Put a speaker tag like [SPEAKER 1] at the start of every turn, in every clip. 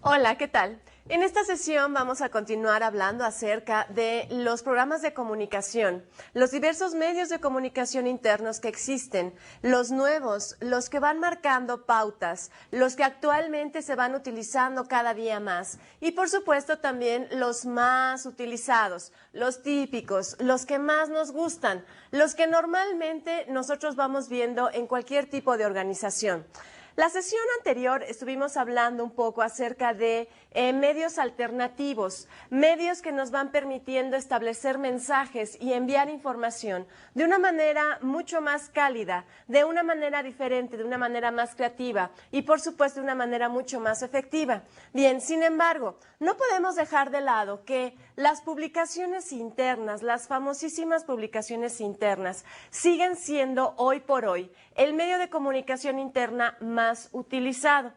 [SPEAKER 1] Hola, ¿qué tal? En esta sesión vamos a continuar hablando acerca de los programas de comunicación, los diversos medios de comunicación internos que existen, los nuevos, los que van marcando pautas, los que actualmente se van utilizando cada día más y por supuesto también los más utilizados, los típicos, los que más nos gustan, los que normalmente nosotros vamos viendo en cualquier tipo de organización. La sesión anterior estuvimos hablando un poco acerca de medios alternativos, medios que nos van permitiendo establecer mensajes y enviar información de una manera mucho más cálida, de una manera diferente, de una manera más creativa y por supuesto de una manera mucho más efectiva. Bien, sin embargo, no podemos dejar de lado que las publicaciones internas, las famosísimas publicaciones internas, siguen siendo hoy por hoy el medio de comunicación interna más utilizado.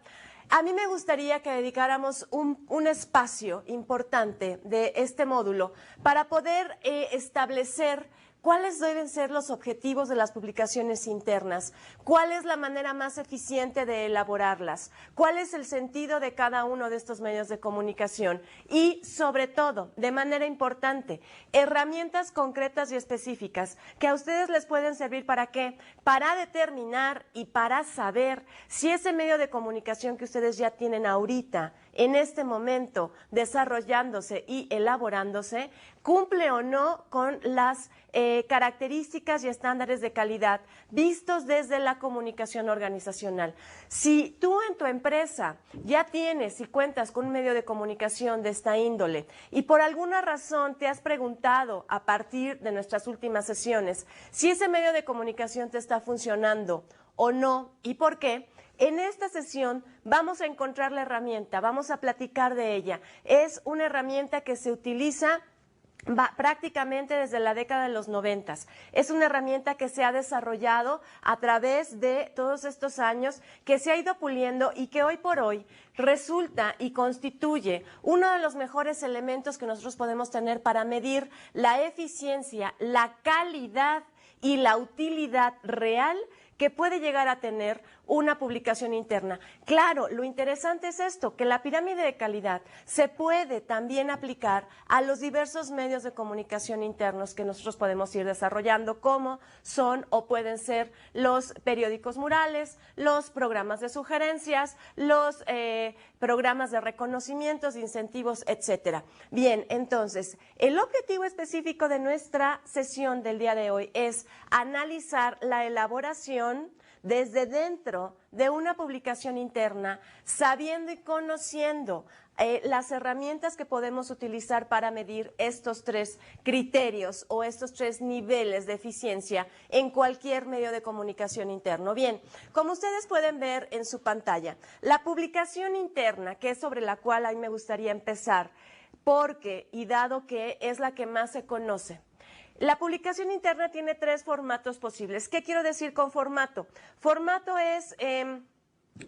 [SPEAKER 1] A mí me gustaría que dedicáramos un espacio importante de este módulo para poder establecer cuáles deben ser los objetivos de las publicaciones internas, cuál es la manera más eficiente de elaborarlas, cuál es el sentido de cada uno de estos medios de comunicación y, sobre todo, de manera importante, herramientas concretas y específicas que a ustedes les pueden servir ¿para qué? Para determinar y para saber si ese medio de comunicación que ustedes ya tienen ahorita, en este momento, desarrollándose y elaborándose, cumple o no con las características y estándares de calidad vistos desde la comunicación organizacional. Si tú en tu empresa ya tienes y cuentas con un medio de comunicación de esta índole y por alguna razón te has preguntado a partir de nuestras últimas sesiones si ese medio de comunicación te está funcionando o no y por qué, en esta sesión vamos a encontrar la herramienta, vamos a platicar de ella. Es una herramienta que se utiliza prácticamente desde la década de los 90. Es una herramienta que se ha desarrollado a través de todos estos años, que se ha ido puliendo y que hoy por hoy resulta y constituye uno de los mejores elementos que nosotros podemos tener para medir la eficiencia, la calidad y la utilidad real que puede llegar a tener una publicación interna. Claro, lo interesante es esto, que la pirámide de calidad se puede también aplicar a los diversos medios de comunicación internos que nosotros podemos ir desarrollando, como son o pueden ser los periódicos murales, los programas de sugerencias, los programas de reconocimientos, incentivos, etcétera. Bien, entonces, el objetivo específico de nuestra sesión del día de hoy es analizar la elaboración desde dentro de una publicación interna, sabiendo y conociendo las herramientas que podemos utilizar para medir estos tres criterios o estos tres niveles de eficiencia en cualquier medio de comunicación interno. Bien, como ustedes pueden ver en su pantalla, la publicación interna, que es sobre la cual a mí me gustaría empezar, porque y dado que es la que más se conoce, la publicación interna tiene tres formatos posibles. ¿Qué quiero decir con formato? Formato es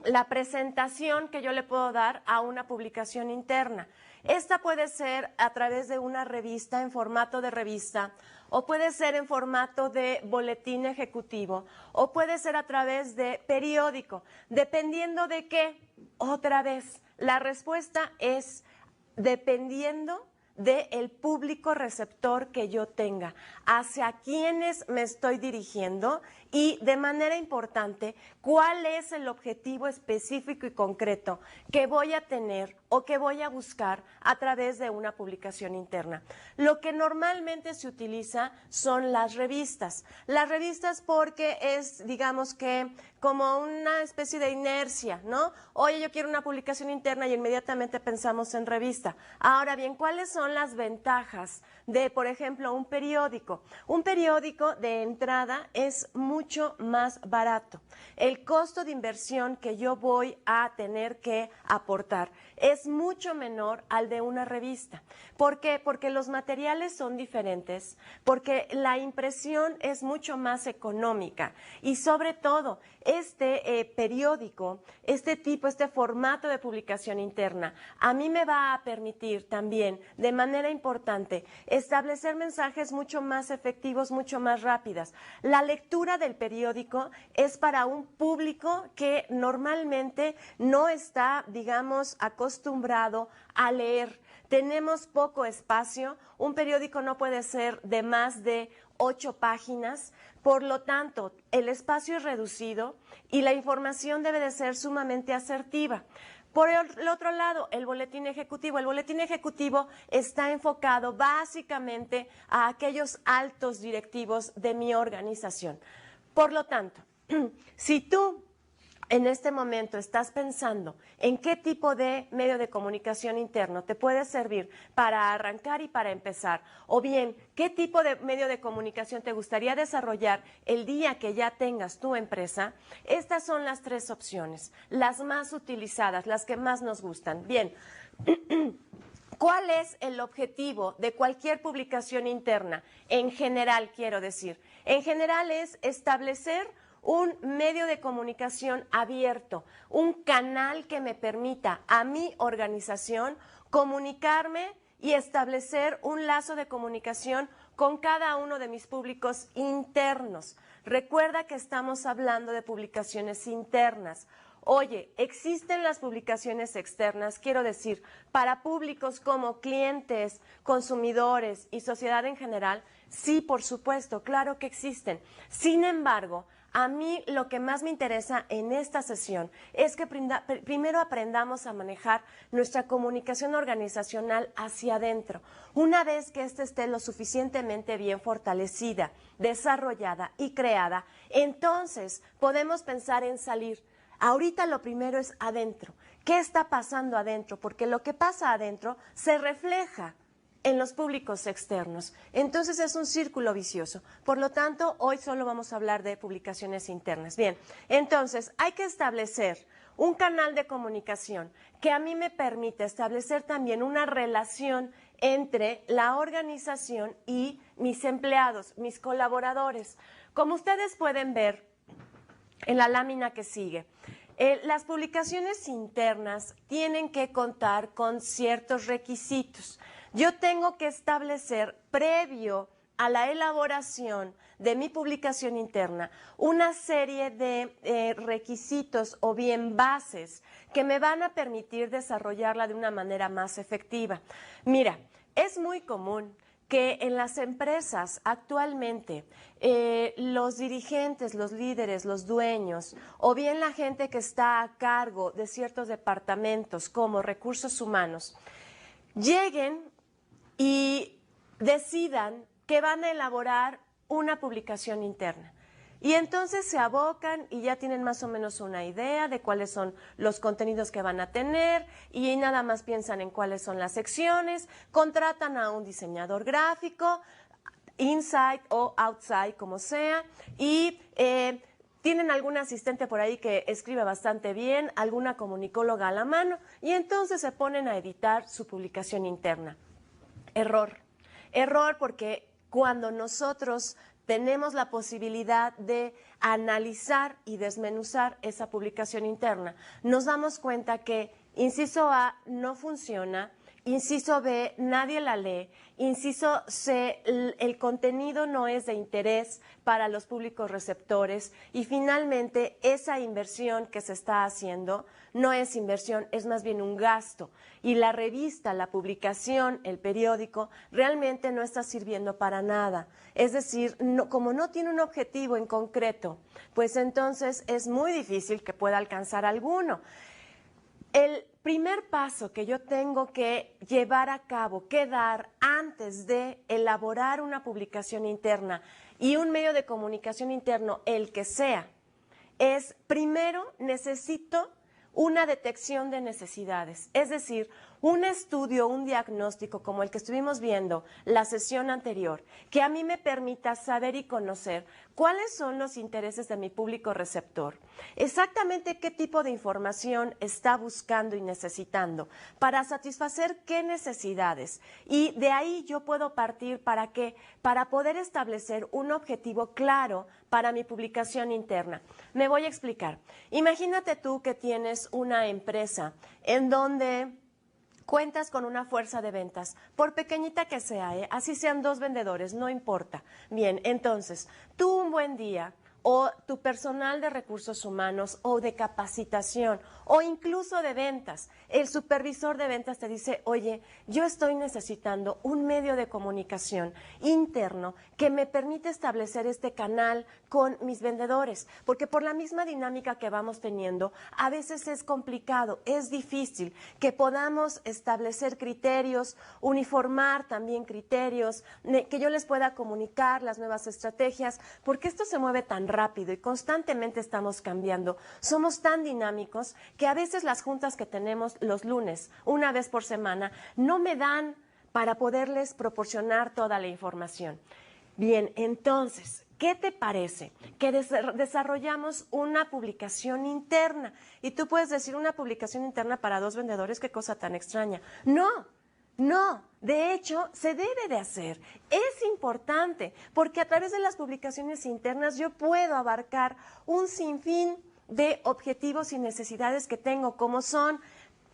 [SPEAKER 1] la presentación que yo le puedo dar a una publicación interna. Esta puede ser a través de una revista, en formato de revista, o puede ser en formato de boletín ejecutivo, o puede ser a través de periódico, dependiendo de qué. Otra vez, la respuesta es dependiendo del público receptor que yo tenga, hacia quiénes me estoy dirigiendo y, de manera importante, cuál es el objetivo específico y concreto que voy a tener o que voy a buscar a través de una publicación interna. Lo que normalmente se utiliza son las revistas. Las revistas porque es, digamos que, como una especie de inercia, ¿no? Oye, yo quiero una publicación interna y inmediatamente pensamos en revista. Ahora bien, ¿cuáles son las ventajas de, por ejemplo, un periódico? Un periódico de entrada es mucho más barato. El costo de inversión que yo voy a tener que aportar es mucho menor al de una revista. ¿Por qué? Porque los materiales son diferentes, porque la impresión es mucho más económica y sobre todo este periódico, este formato de publicación interna, a mí me va a permitir también de manera importante establecer mensajes mucho más efectivos, mucho más rápidas. La lectura del periódico es para un público que normalmente no está, digamos, acostumbrado a leer. Tenemos poco espacio, un periódico no puede ser de más de 8 páginas, por lo tanto, el espacio es reducido y la información debe de ser sumamente asertiva. Por el otro lado, el boletín ejecutivo. El boletín ejecutivo está enfocado básicamente a aquellos altos directivos de mi organización. Por lo tanto, si tú en este momento estás pensando en qué tipo de medio de comunicación interno te puede servir para arrancar y para empezar, o bien qué tipo de medio de comunicación te gustaría desarrollar el día que ya tengas tu empresa, estas son las 3 opciones, las más utilizadas, las que más nos gustan. Bien, ¿cuál es el objetivo de cualquier publicación interna? En general, quiero decir, en general es establecer un medio de comunicación abierto, un canal que me permita a mi organización comunicarme y establecer un lazo de comunicación con cada uno de mis públicos internos. Recuerda que estamos hablando de publicaciones internas. Oye, existen las publicaciones externas, quiero decir, para públicos como clientes, consumidores y sociedad en general. Sí, por supuesto, claro que existen. Sin embargo, a mí lo que más me interesa en esta sesión es que primero aprendamos a manejar nuestra comunicación organizacional hacia adentro. Una vez que ésta esté lo suficientemente bien fortalecida, desarrollada y creada, entonces podemos pensar en salir. Ahorita lo primero es adentro. ¿Qué está pasando adentro? Porque lo que pasa adentro se refleja en los públicos externos. Entonces es un círculo vicioso. Por lo tanto, hoy solo vamos a hablar de publicaciones internas. Bien, entonces hay que establecer un canal de comunicación que a mí me permite establecer también una relación entre la organización y mis empleados, mis colaboradores. Como ustedes pueden ver en la lámina que sigue, las publicaciones internas tienen que contar con ciertos requisitos. Yo tengo que establecer, previo a la elaboración de mi publicación interna, una serie de requisitos o bien bases que me van a permitir desarrollarla de una manera más efectiva. Mira, es muy común que en las empresas actualmente los dirigentes, los líderes, los dueños o bien la gente que está a cargo de ciertos departamentos como recursos humanos lleguen y decidan que van a elaborar una publicación interna. Y entonces se abocan y ya tienen más o menos una idea de cuáles son los contenidos que van a tener y nada más piensan en cuáles son las secciones, contratan a un diseñador gráfico, inside o outside, como sea, y tienen algún asistente por ahí que escribe bastante bien, alguna comunicóloga a la mano, y entonces se ponen a editar su publicación interna. Error. Error porque cuando nosotros tenemos la posibilidad de analizar y desmenuzar esa publicación interna, nos damos cuenta que inciso A no funciona, inciso B nadie la lee, inciso C el contenido no es de interés para los públicos receptores y finalmente esa inversión que se está haciendo no es inversión, es más bien un gasto y la revista, la publicación, el periódico realmente no está sirviendo para nada. Es decir, como no tiene un objetivo en concreto, pues entonces es muy difícil que pueda alcanzar alguno. El primer paso que yo tengo que llevar a cabo, que dar antes de elaborar una publicación interna y un medio de comunicación interno, el que sea, es primero necesito una detección de necesidades, es decir, un estudio, un diagnóstico como el que estuvimos viendo la sesión anterior, que a mí me permita saber y conocer cuáles son los intereses de mi público receptor, exactamente qué tipo de información está buscando y necesitando para satisfacer qué necesidades. Y de ahí yo puedo partir ¿para qué? Para poder establecer un objetivo claro para mi publicación interna. Me voy a explicar. Imagínate tú que tienes una empresa en donde Cuentas con una fuerza de ventas, por pequeñita que sea, así sean 2 vendedores, no importa. Bien, entonces, tú un buen día o tu personal de recursos humanos o de capacitación o incluso de ventas, el supervisor de ventas te dice, oye, yo estoy necesitando un medio de comunicación interno que me permite establecer este canal con mis vendedores, porque por la misma dinámica que vamos teniendo, a veces es complicado, es difícil que podamos establecer criterios, uniformar también criterios, que yo les pueda comunicar las nuevas estrategias, porque esto se mueve tan rápido y constantemente estamos cambiando. Somos tan dinámicos que a veces las juntas que tenemos los lunes, una vez por semana, no me dan para poderles proporcionar toda la información. Bien, entonces, ¿qué te parece? Que desarrollamos una publicación interna. Y tú puedes decir una publicación interna para 2 vendedores, qué cosa tan extraña. No, de hecho, se debe de hacer. Es importante, porque a través de las publicaciones internas yo puedo abarcar un sinfín de objetivos y necesidades que tengo, como son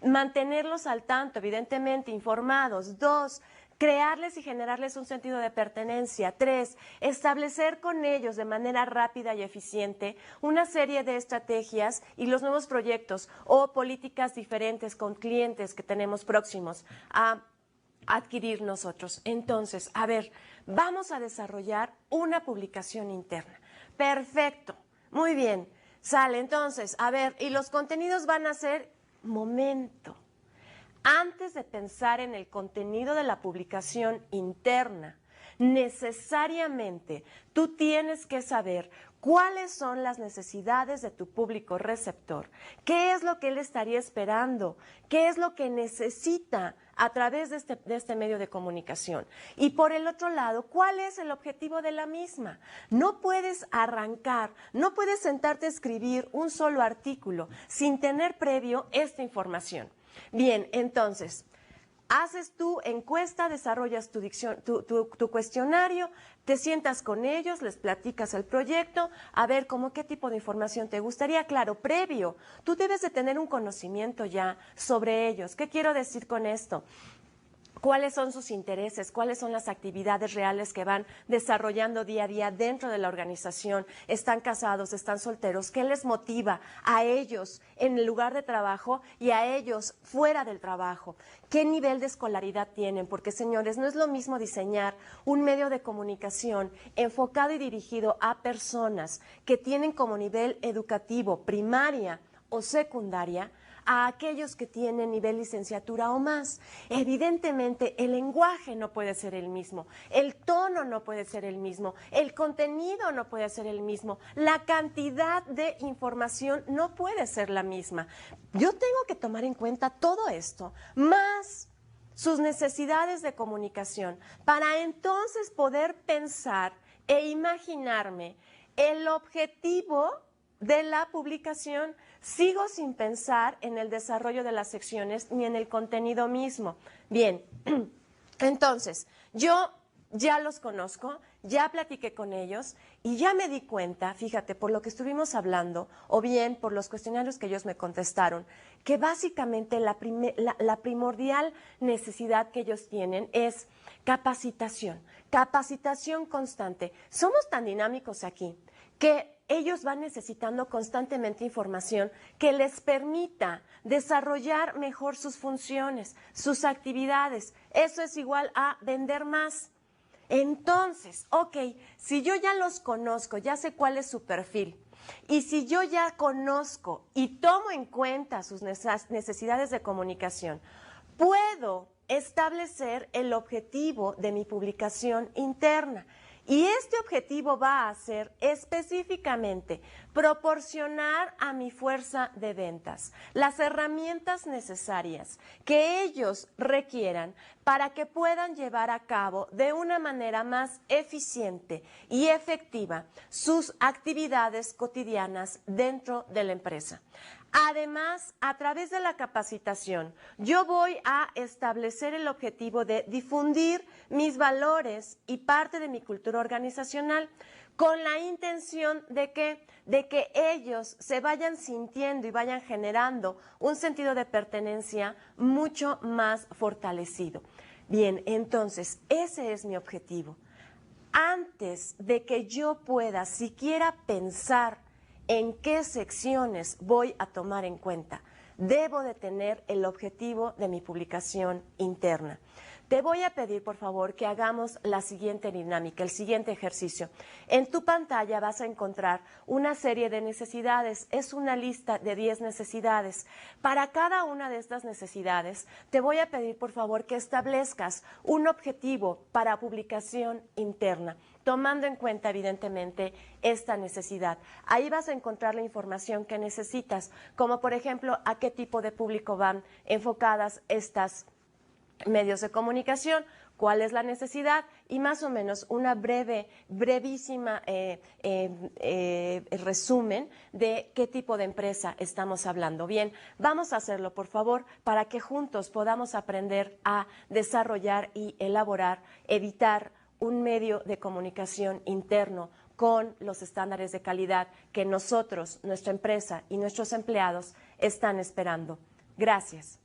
[SPEAKER 1] mantenerlos al tanto, evidentemente, informados. 2, crearles y generarles un sentido de pertenencia. 3, establecer con ellos de manera rápida y eficiente una serie de estrategias y los nuevos proyectos o políticas diferentes con clientes que tenemos próximos a adquirir nosotros. Entonces, a ver, vamos a desarrollar una publicación interna. Perfecto, muy bien, sale. Entonces, a ver, y los contenidos van a ser, momento, antes de pensar en el contenido de la publicación interna, necesariamente tú tienes que saber cuáles son las necesidades de tu público receptor, qué es lo que él estaría esperando, qué es lo que necesita a través de este medio de comunicación. Y por el otro lado, ¿cuál es el objetivo de la misma? No puedes arrancar, no puedes sentarte a escribir un solo artículo sin tener previo esta información. Bien, entonces, haces tu encuesta, desarrollas tu cuestionario, te sientas con ellos, les platicas el proyecto, a ver cómo qué tipo de información te gustaría. Claro, previo, tú debes de tener un conocimiento ya sobre ellos. ¿Qué quiero decir con esto? ¿Cuáles son sus intereses? ¿Cuáles son las actividades reales que van desarrollando día a día dentro de la organización? ¿Están casados? ¿Están solteros? ¿Qué les motiva a ellos en el lugar de trabajo y a ellos fuera del trabajo? ¿Qué nivel de escolaridad tienen? Porque, señores, no es lo mismo diseñar un medio de comunicación enfocado y dirigido a personas que tienen como nivel educativo primaria o secundaria a aquellos que tienen nivel licenciatura o más. Evidentemente, el lenguaje no puede ser el mismo, el tono no puede ser el mismo, el contenido no puede ser el mismo, la cantidad de información no puede ser la misma. Yo tengo que tomar en cuenta todo esto, más sus necesidades de comunicación, para entonces poder pensar e imaginarme el objetivo de la publicación. Sigo sin pensar en el desarrollo de las secciones ni en el contenido mismo. Bien, entonces, yo ya los conozco, ya platiqué con ellos y ya me di cuenta, fíjate, por lo que estuvimos hablando, o bien por los cuestionarios que ellos me contestaron, que básicamente la primordial necesidad que ellos tienen es capacitación constante. Somos tan dinámicos aquí que ellos van necesitando constantemente información que les permita desarrollar mejor sus funciones, sus actividades. Eso es igual a vender más. Entonces, ok, si yo ya los conozco, ya sé cuál es su perfil, y si yo ya conozco y tomo en cuenta sus necesidades de comunicación, puedo establecer el objetivo de mi publicación interna. Y este objetivo va a ser específicamente proporcionar a mi fuerza de ventas las herramientas necesarias que ellos requieran para que puedan llevar a cabo de una manera más eficiente y efectiva sus actividades cotidianas dentro de la empresa. Además, a través de la capacitación, yo voy a establecer el objetivo de difundir mis valores y parte de mi cultura organizacional con la intención de que ellos se vayan sintiendo y vayan generando un sentido de pertenencia mucho más fortalecido. Bien, entonces, ese es mi objetivo. Antes de que yo pueda siquiera pensar en qué secciones voy a tomar en cuenta, debo de tener el objetivo de mi publicación interna. Te voy a pedir, por favor, que hagamos la siguiente dinámica, el siguiente ejercicio. En tu pantalla vas a encontrar una serie de necesidades. Es una lista de 10 necesidades. Para cada una de estas necesidades, te voy a pedir, por favor, que establezcas un objetivo para publicación interna, tomando en cuenta, evidentemente, esta necesidad. Ahí vas a encontrar la información que necesitas, como, por ejemplo, a qué tipo de público van enfocadas estas medios de comunicación, cuál es la necesidad y más o menos una brevísima resumen de qué tipo de empresa estamos hablando. Bien, vamos a hacerlo, por favor, para que juntos podamos aprender a desarrollar y elaborar, editar un medio de comunicación interno con los estándares de calidad que nosotros, nuestra empresa y nuestros empleados están esperando. Gracias.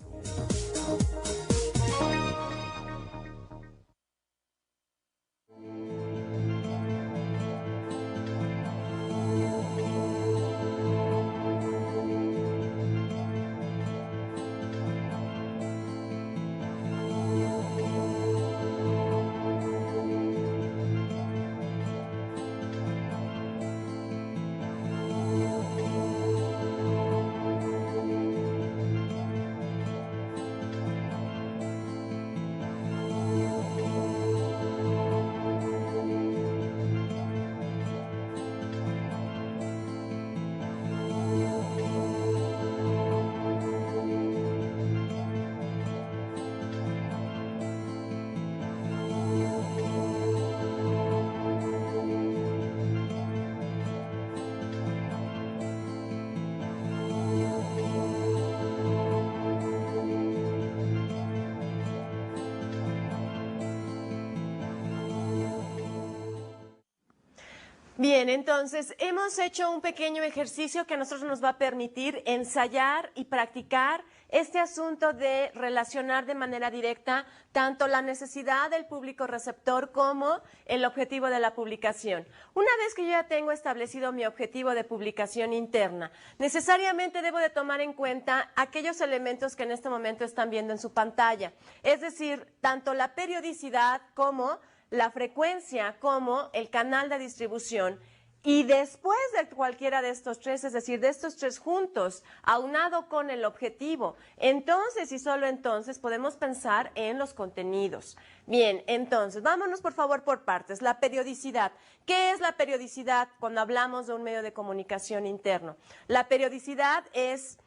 [SPEAKER 1] Bien, entonces hemos hecho un pequeño ejercicio que a nosotros nos va a permitir ensayar y practicar este asunto de relacionar de manera directa tanto la necesidad del público receptor como el objetivo de la publicación. Una vez que yo ya tengo establecido mi objetivo de publicación interna, necesariamente debo de tomar en cuenta aquellos elementos que en este momento están viendo en su pantalla, es decir, tanto la periodicidad como la frecuencia como el canal de distribución. Y después de cualquiera de estos tres, es decir, de estos tres juntos, aunado con el objetivo, entonces y solo entonces podemos pensar en los contenidos. Bien, entonces, vámonos por favor por partes. La periodicidad. ¿Qué es la periodicidad cuando hablamos de un medio de comunicación interno? La periodicidad es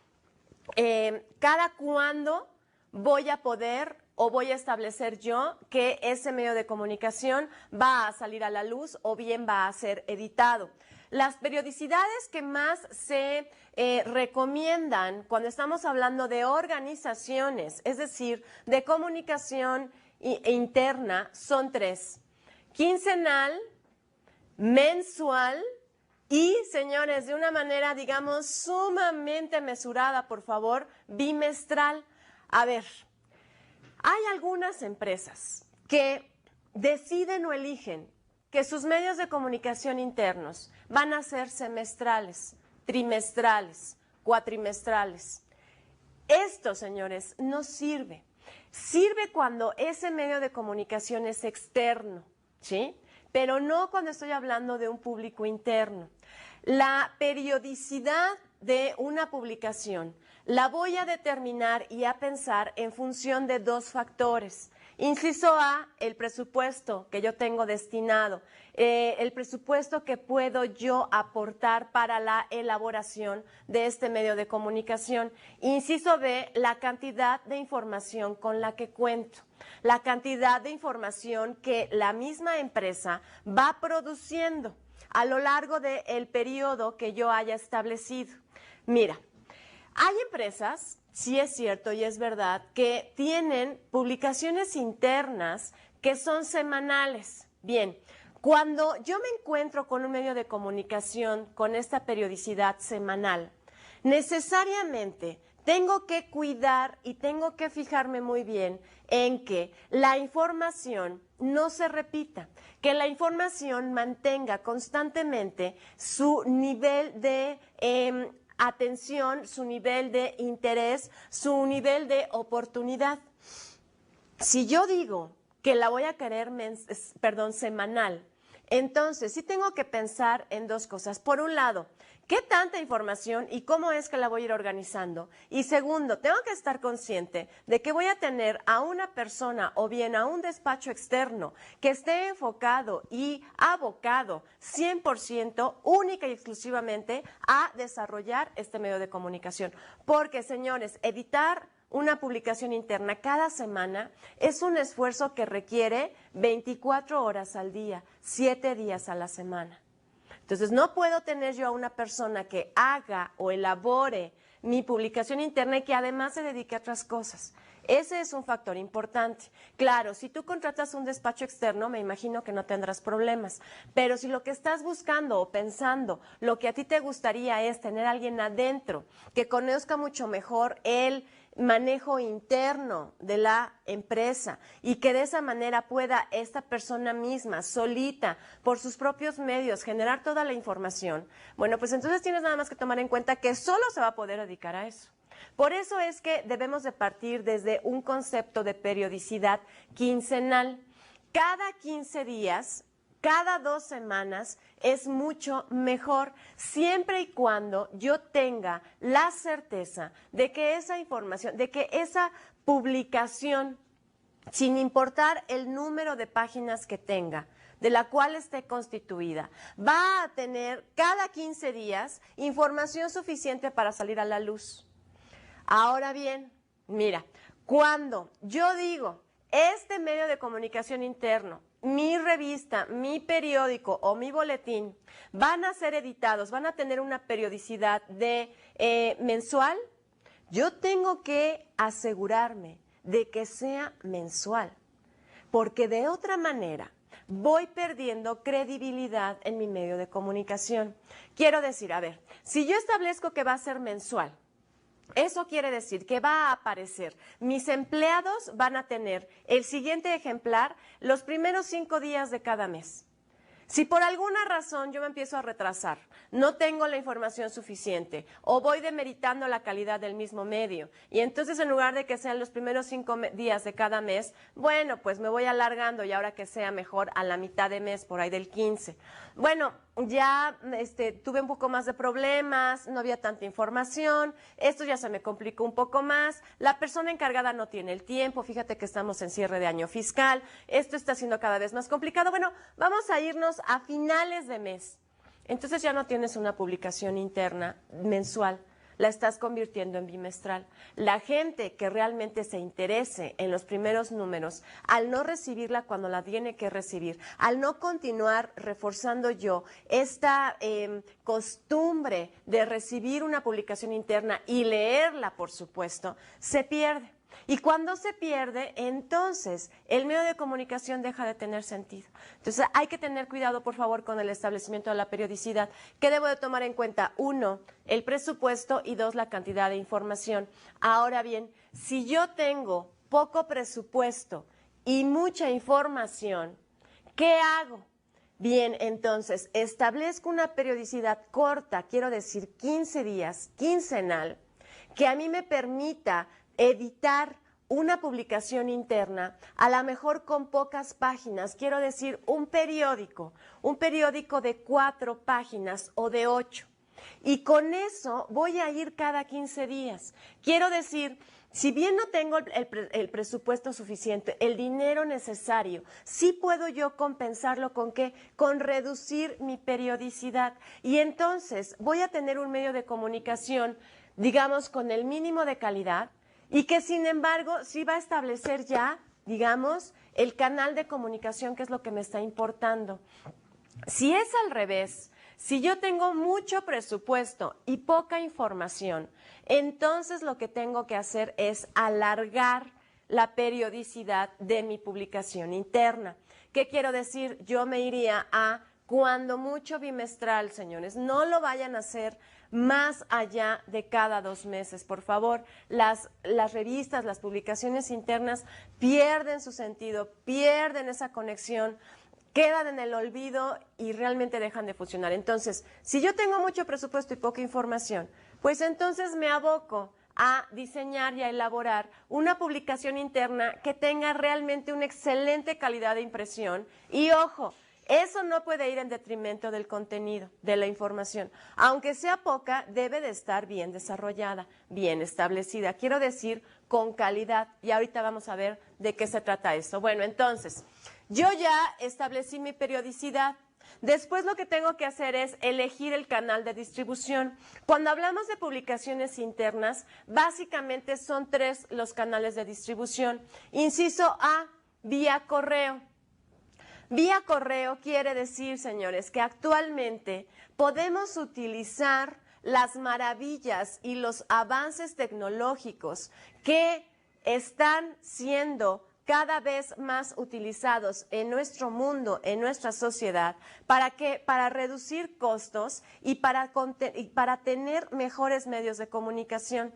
[SPEAKER 1] cada cuándo voy a poder o voy a establecer yo que ese medio de comunicación va a salir a la luz o bien va a ser editado. Las periodicidades que más se recomiendan cuando estamos hablando de organizaciones, es decir, de comunicación interna, son tres: quincenal, mensual y, señores, de una manera, digamos, sumamente mesurada, por favor, bimestral. A ver, hay algunas empresas que deciden o eligen que sus medios de comunicación internos van a ser semestrales, trimestrales, cuatrimestrales. Esto, señores, no sirve. Sirve cuando ese medio de comunicación es externo, ¿sí? Pero no cuando estoy hablando de un público interno. La periodicidad de una publicación la voy a determinar y a pensar en función de dos factores. Inciso A, el presupuesto que yo tengo destinado, el presupuesto que puedo yo aportar para la elaboración de este medio de comunicación. Inciso B, la cantidad de información con la que cuento, la cantidad de información que la misma empresa va produciendo a lo largo del periodo que yo haya establecido. Mira, Hay empresas, sí es cierto y es verdad, que tienen publicaciones internas que son semanales. Bien, cuando yo me encuentro con un medio de comunicación con esta periodicidad semanal, necesariamente tengo que cuidar y tengo que fijarme muy bien en que la información no se repita, que la información mantenga constantemente su nivel de atención, su nivel de interés, su nivel de oportunidad. Si yo digo que la voy a querer semanal, entonces sí tengo que pensar en dos cosas. Por un lado, ¿qué tanta información y cómo es que la voy a ir organizando? Y segundo, tengo que estar consciente de que voy a tener a una persona o bien a un despacho externo que esté enfocado y abocado 100% única y exclusivamente a desarrollar este medio de comunicación. Porque, señores, editar una publicación interna cada semana es un esfuerzo que requiere 24 horas al día, 7 días a la semana. Entonces, no puedo tener yo a una persona que haga o elabore mi publicación interna y que además se dedique a otras cosas. Ese es un factor importante. Claro, si tú contratas un despacho externo, me imagino que no tendrás problemas. Pero si lo que estás buscando o pensando, lo que a ti te gustaría es tener a alguien adentro que conozca mucho mejor el manejo interno de la empresa y que de esa manera pueda esta persona misma, solita, por sus propios medios, generar toda la información, bueno, pues entonces tienes nada más que tomar en cuenta que solo se va a poder dedicar a eso. Por eso es que debemos de partir desde un concepto de periodicidad quincenal. Cada 15 días, cada 2 semanas es mucho mejor, siempre y cuando yo tenga la certeza de que esa información, de que esa publicación, sin importar el número de páginas que tenga, de la cual esté constituida, va a tener cada 15 días información suficiente para salir a la luz. Ahora bien, mira, cuando yo digo este medio de comunicación interno, mi revista, mi periódico o mi boletín van a ser editados, van a tener una periodicidad de mensual, yo tengo que asegurarme de que sea mensual, porque de otra manera voy perdiendo credibilidad en mi medio de comunicación. Quiero decir, a ver, si yo establezco que va a ser mensual, eso quiere decir que va a aparecer, mis empleados van a tener el siguiente ejemplar los primeros 5 días de cada mes. Si por alguna razón yo me empiezo a retrasar, no tengo la información suficiente o voy demeritando la calidad del mismo medio y entonces en lugar de que sean los primeros 5 días de cada mes, bueno, pues me voy alargando y ahora que sea mejor a la mitad de mes, por ahí del 15. Bueno, ya tuve un poco más de problemas, no había tanta información, esto ya se me complicó un poco más, la persona encargada no tiene el tiempo, fíjate que estamos en cierre de año fiscal, esto está siendo cada vez más complicado. Bueno, vamos a irnos a finales de mes. Entonces ya no tienes una publicación interna mensual, la estás convirtiendo en bimestral. La gente que realmente se interese en los primeros números, al no recibirla cuando la tiene que recibir, al no continuar reforzando yo esta costumbre de recibir una publicación interna y leerla, por supuesto, se pierde. Y cuando se pierde, entonces el medio de comunicación deja de tener sentido. Entonces hay que tener cuidado, por favor, con el establecimiento de la periodicidad. ¿Qué debo de tomar en cuenta? 1, el presupuesto y 2, la cantidad de información. Ahora bien, si yo tengo poco presupuesto y mucha información, ¿qué hago? Bien, entonces establezco una periodicidad corta, quiero decir 15 días, quincenal, que a mí me permita editar una publicación interna, a lo mejor con pocas páginas, quiero decir un periódico de 4 páginas o de 8. Y con eso voy a ir cada 15 días. Quiero decir, si bien no tengo el presupuesto suficiente, el dinero necesario, sí puedo yo compensarlo ¿con qué? Con reducir mi periodicidad. Y entonces voy a tener un medio de comunicación, digamos, con el mínimo de calidad, y que sin embargo sí va a establecer ya, digamos, el canal de comunicación, que es lo que me está importando. Si es al revés, Si yo tengo mucho presupuesto y poca información, entonces lo que tengo que hacer es alargar la periodicidad de mi publicación interna. ¿Qué quiero decir? Yo me iría a cuando mucho bimestral, señores. No lo vayan a hacer más allá de cada 2 meses. Por favor, las revistas, las publicaciones internas pierden su sentido, pierden esa conexión, quedan en el olvido y realmente dejan de funcionar. Entonces, si yo tengo mucho presupuesto y poca información, pues entonces me aboco a diseñar y a elaborar una publicación interna que tenga realmente una excelente calidad de impresión. Y ojo, eso no puede ir en detrimento del contenido, de la información. Aunque sea poca, debe de estar bien desarrollada, bien establecida. Quiero decir, con calidad. Y ahorita vamos a ver de qué se trata esto. Bueno, entonces, yo ya establecí mi periodicidad. Después lo que tengo que hacer es elegir el canal de distribución. Cuando hablamos de publicaciones internas, básicamente son 3 los canales de distribución. Inciso A, vía correo. Vía correo quiere decir, señores, que actualmente podemos utilizar las maravillas y los avances tecnológicos que están siendo cada vez más utilizados en nuestro mundo, en nuestra sociedad, para reducir costos y para tener mejores medios de comunicación.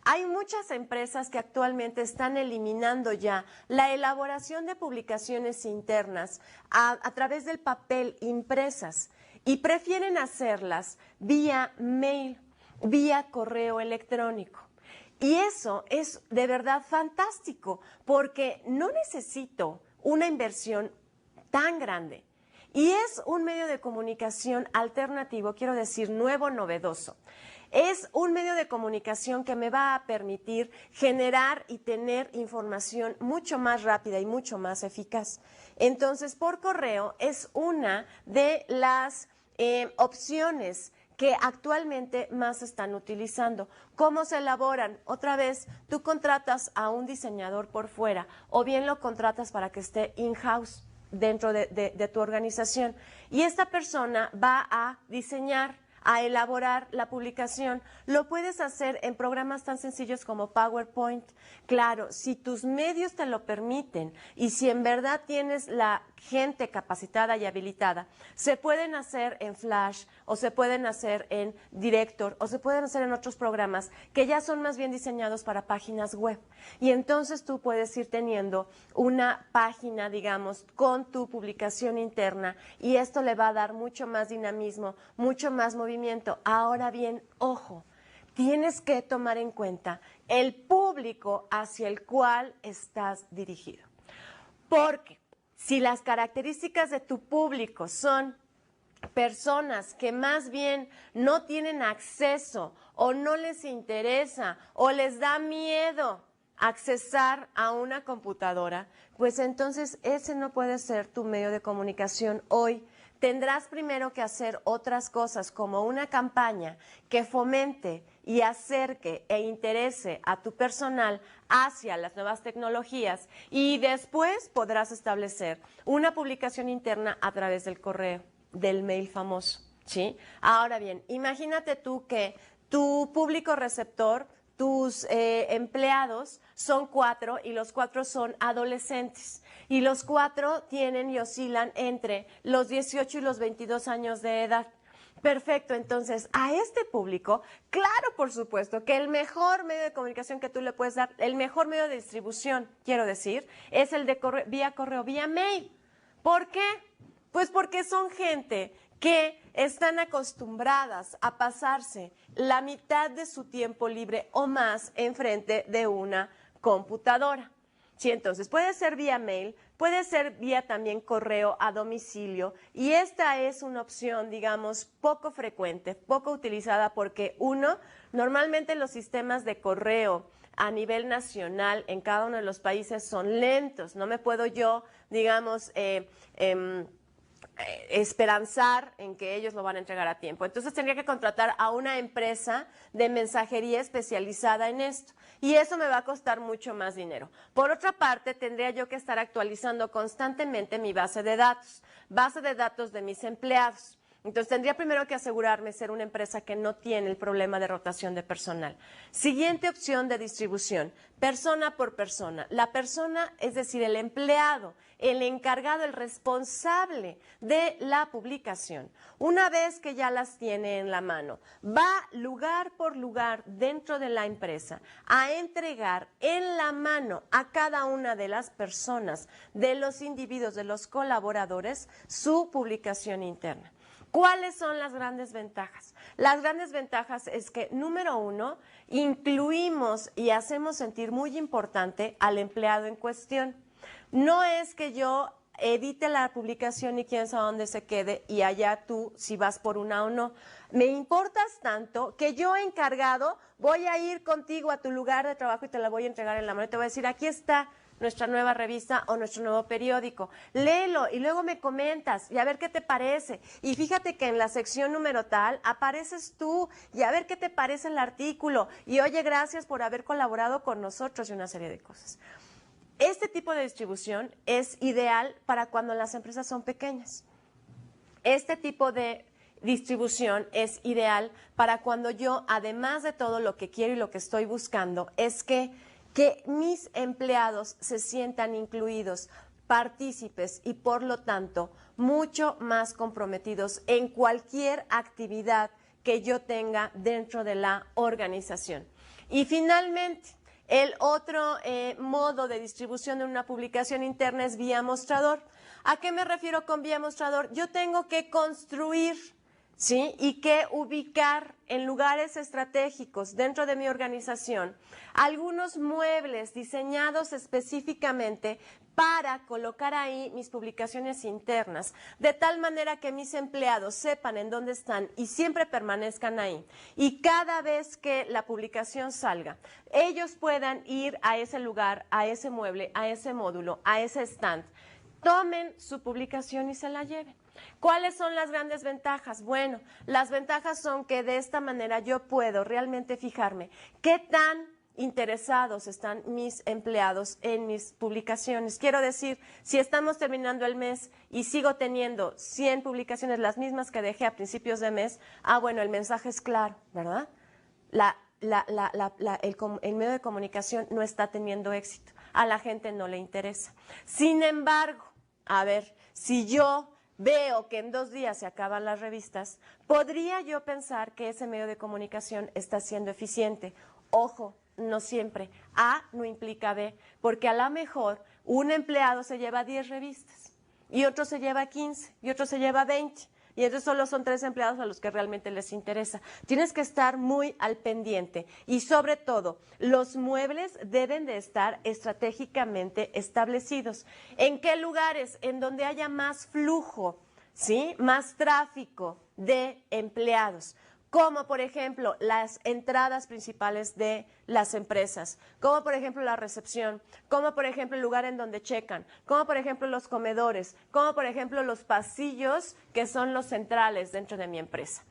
[SPEAKER 1] Hay muchas empresas que actualmente están eliminando ya la elaboración de publicaciones internas a través del papel impresas y prefieren hacerlas vía mail, vía correo electrónico. Y eso es de verdad fantástico porque no necesito una inversión tan grande. Y es un medio de comunicación alternativo, quiero decir, nuevo, novedoso. Es un medio de comunicación que me va a permitir generar y tener información mucho más rápida y mucho más eficaz. Entonces, por correo es una de las opciones que actualmente más se están utilizando. ¿Cómo se elaboran? Otra vez, tú contratas a un diseñador por fuera o bien lo contratas para que esté in-house dentro de tu organización. Y esta persona va a diseñar, a elaborar la publicación. Lo puedes hacer en programas tan sencillos como PowerPoint. Claro, si tus medios te lo permiten y si en verdad tienes la gente capacitada y habilitada, se pueden hacer en Flash o se pueden hacer en Director o se pueden hacer en otros programas que ya son más bien diseñados para páginas web. Y entonces tú puedes ir teniendo una página, digamos, con tu publicación interna y esto le va a dar mucho más dinamismo, mucho más movimiento. Ahora bien, ojo, tienes que tomar en cuenta el público hacia el cual estás dirigido. Porque si las características de tu público son personas que más bien no tienen acceso o no les interesa o les da miedo accesar a una computadora, pues entonces ese no puede ser tu medio de comunicación hoy. Tendrás primero que hacer otras cosas como una campaña que fomente y acerque e interese a tu personal hacia las nuevas tecnologías y después podrás establecer una publicación interna a través del correo, del mail famoso, ¿sí? Ahora bien, imagínate tú que tu público receptor, tus empleados son 4 y los 4 son adolescentes y los 4 tienen y oscilan entre los 18 y los 22 años de edad. Perfecto, entonces a este público, claro, por supuesto, que el mejor medio de comunicación que tú le puedes dar, el mejor medio de distribución, quiero decir, es el de correo, vía mail. ¿Por qué? Pues porque son gente que están acostumbradas a pasarse la mitad de su tiempo libre o más enfrente de una computadora. Sí, entonces puede ser vía mail, puede ser vía también correo a domicilio y esta es una opción, digamos, poco frecuente, poco utilizada porque normalmente los sistemas de correo a nivel nacional en cada uno de los países son lentos, no me puedo yo, digamos, esperanzar en que ellos lo van a entregar a tiempo. Entonces tendría que contratar a una empresa de mensajería especializada en esto y eso me va a costar mucho más dinero. Por otra parte, tendría yo que estar actualizando constantemente mi base de datos de mis empleados. Entonces, tendría primero que asegurarme ser una empresa que no tiene el problema de rotación de personal. Siguiente opción de distribución, persona por persona. La persona, es decir, el empleado, el encargado, el responsable de la publicación, una vez que ya las tiene en la mano, va lugar por lugar dentro de la empresa a entregar en la mano a cada una de las personas, de los individuos, de los colaboradores, su publicación interna. ¿Cuáles son las grandes ventajas? Las grandes ventajas es que, número uno, incluimos y hacemos sentir muy importante al empleado en cuestión. No es que yo edite la publicación y quién sabe dónde se quede y allá tú si vas por una o no. Me importas tanto que yo encargado voy a ir contigo a tu lugar de trabajo y te la voy a entregar en la mano y te voy a decir, aquí está nuestra nueva revista o nuestro nuevo periódico. Léelo y luego me comentas y a ver qué te parece. Y fíjate que en la sección número tal apareces tú y a ver qué te parece el artículo. Y oye, gracias por haber colaborado con nosotros y una serie de cosas. Este tipo de distribución es ideal para cuando las empresas son pequeñas. Este tipo de distribución es ideal para cuando yo, además de todo lo que quiero y lo que estoy buscando, es que mis empleados se sientan incluidos, partícipes y por lo tanto mucho más comprometidos en cualquier actividad que yo tenga dentro de la organización. Y finalmente, el otro modo de distribución de una publicación interna es vía mostrador. ¿A qué me refiero con vía mostrador? Yo tengo que construir, ¿sí? Y que ubicar en lugares estratégicos dentro de mi organización algunos muebles diseñados específicamente para colocar ahí mis publicaciones internas, de tal manera que mis empleados sepan en dónde están y siempre permanezcan ahí. Y cada vez que la publicación salga, ellos puedan ir a ese lugar, a ese mueble, a ese módulo, a ese stand, tomen su publicación y se la lleven. ¿Cuáles son las grandes ventajas? Bueno, las ventajas son que de esta manera yo puedo realmente fijarme qué tan interesados están mis empleados en mis publicaciones. Quiero decir, si estamos terminando el mes y sigo teniendo 100 publicaciones, las mismas que dejé a principios de mes, bueno, el mensaje es claro, ¿verdad? El medio de comunicación no está teniendo éxito, a la gente no le interesa. Sin embargo, a ver, si yo veo que en 2 días se acaban las revistas, podría yo pensar que ese medio de comunicación está siendo eficiente. Ojo, no siempre. A no implica B, porque a lo mejor un empleado se lleva 10 revistas y otro se lleva 15 y otro se lleva 20. Y entonces solo son 3 empleados a los que realmente les interesa. Tienes que estar muy al pendiente y sobre todo, los muebles deben de estar estratégicamente establecidos. ¿En qué lugares? En donde haya más flujo, ¿sí? Más tráfico de empleados. Como por ejemplo las entradas principales de las empresas, como por ejemplo la recepción, como por ejemplo el lugar en donde checan, como por ejemplo los comedores, como por ejemplo los pasillos que son los centrales dentro de mi empresa.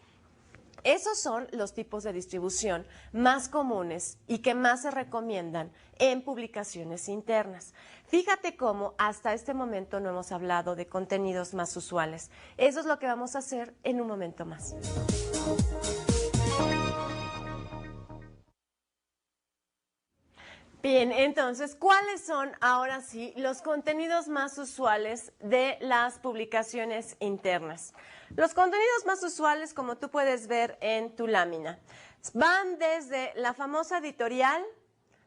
[SPEAKER 1] Esos son los tipos de distribución más comunes y que más se recomiendan en publicaciones internas. Fíjate cómo hasta este momento no hemos hablado de contenidos más usuales. Eso es lo que vamos a hacer en un momento más. Bien, entonces, ¿cuáles son ahora sí los contenidos más usuales de las publicaciones internas? Los contenidos más usuales, como tú puedes ver en tu lámina, van desde la famosa editorial,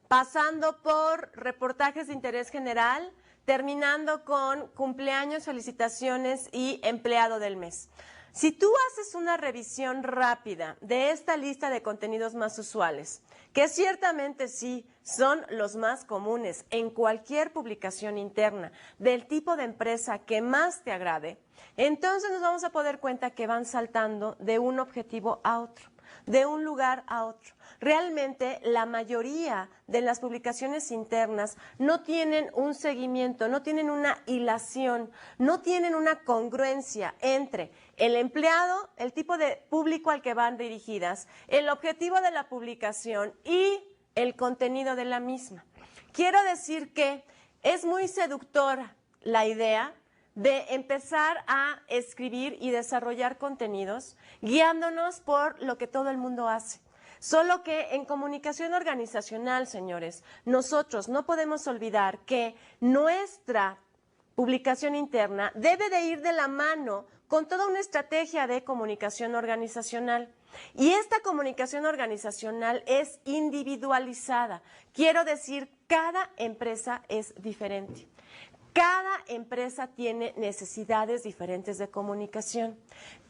[SPEAKER 1] pasando por reportajes de interés general, terminando con cumpleaños, felicitaciones y empleado del mes. Si tú haces una revisión rápida de esta lista de contenidos más usuales, que ciertamente sí son los más comunes en cualquier publicación interna del tipo de empresa que más te agrade, entonces nos vamos a poder dar cuenta que van saltando de un objetivo a otro, de un lugar a otro. Realmente la mayoría de las publicaciones internas no tienen un seguimiento, no tienen una hilación, no tienen una congruencia entre el empleado, el tipo de público al que van dirigidas, el objetivo de la publicación y el contenido de la misma. Quiero decir que es muy seductora la idea de empezar a escribir y desarrollar contenidos guiándonos por lo que todo el mundo hace. Solo que en comunicación organizacional, señores, nosotros no podemos olvidar que nuestra publicación interna debe de ir de la mano con toda una estrategia de comunicación organizacional. Y esta comunicación organizacional es individualizada. Quiero decir, cada empresa es diferente. Cada empresa tiene necesidades diferentes de comunicación.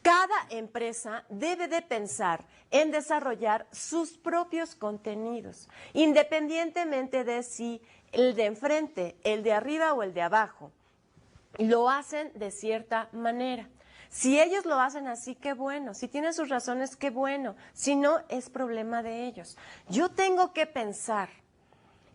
[SPEAKER 1] Cada empresa debe de pensar en desarrollar sus propios contenidos, independientemente de si el de enfrente, el de arriba o el de abajo lo hacen de cierta manera. Si ellos lo hacen así, qué bueno. Si tienen sus razones, qué bueno. Si no, es problema de ellos. Yo tengo que pensar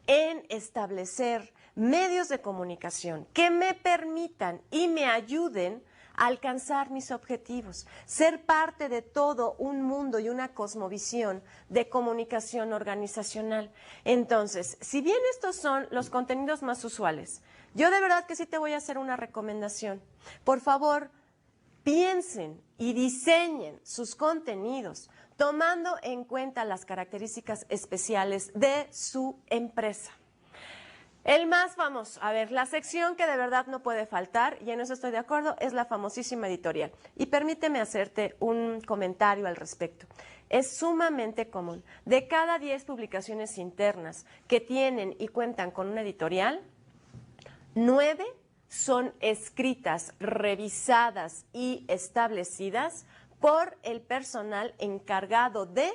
[SPEAKER 1] en establecer medios de comunicación que me permitan y me ayuden a alcanzar mis objetivos, ser parte de todo un mundo y una cosmovisión de comunicación organizacional. Entonces, si bien estos son los contenidos más usuales, yo de verdad que sí te voy a hacer una recomendación. Por favor, piensen y diseñen sus contenidos tomando en cuenta las características especiales de su empresa. El más famoso, a ver, la sección que de verdad no puede faltar, y en eso estoy de acuerdo, es la famosísima editorial. Y permíteme hacerte un comentario al respecto. Es sumamente común. De cada 10 publicaciones internas que tienen y cuentan con una editorial, 9 son escritas, revisadas y establecidas por el personal encargado de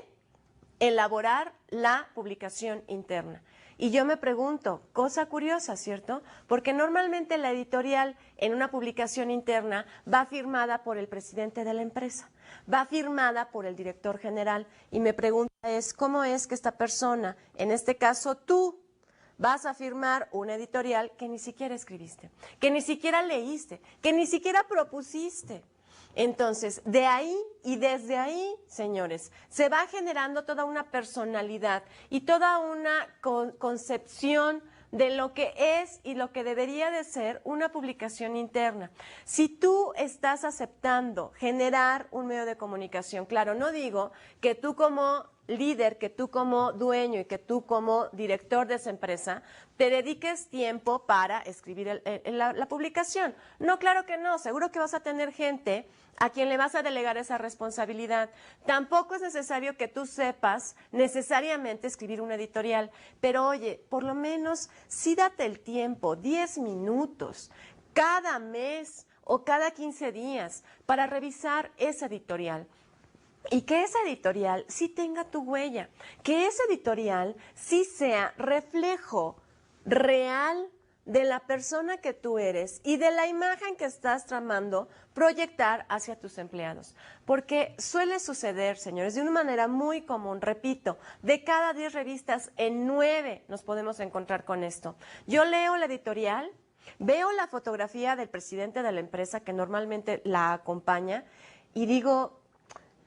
[SPEAKER 1] elaborar la publicación interna. Y yo me pregunto, cosa curiosa, ¿cierto? Porque normalmente la editorial en una publicación interna va firmada por el presidente de la empresa, va firmada por el director general. Y mi pregunta es, ¿cómo es que esta persona, en este caso tú, vas a firmar una editorial que ni siquiera escribiste, que ni siquiera leíste, que ni siquiera propusiste? Entonces, de ahí y desde ahí, señores, se va generando toda una personalidad y toda una concepción de lo que es y lo que debería de ser una publicación interna. Si tú estás aceptando generar un medio de comunicación, claro, no digo que tú como líder, que tú como dueño y que tú como director de esa empresa te dediques tiempo para escribir la publicación. No, claro que no. Seguro que vas a tener gente a quien le vas a delegar esa responsabilidad. Tampoco es necesario que tú sepas necesariamente escribir una editorial, pero oye, por lo menos sí date el tiempo, 10 minutos cada mes o cada 15 días para revisar esa editorial. Y que esa editorial sí tenga tu huella, que esa editorial sí sea reflejo real de la persona que tú eres y de la imagen que estás tramando proyectar hacia tus empleados. Porque suele suceder, señores, de una manera muy común, repito, de cada 10 revistas, en 9 nos podemos encontrar con esto. Yo leo la editorial, veo la fotografía del presidente de la empresa que normalmente la acompaña y digo,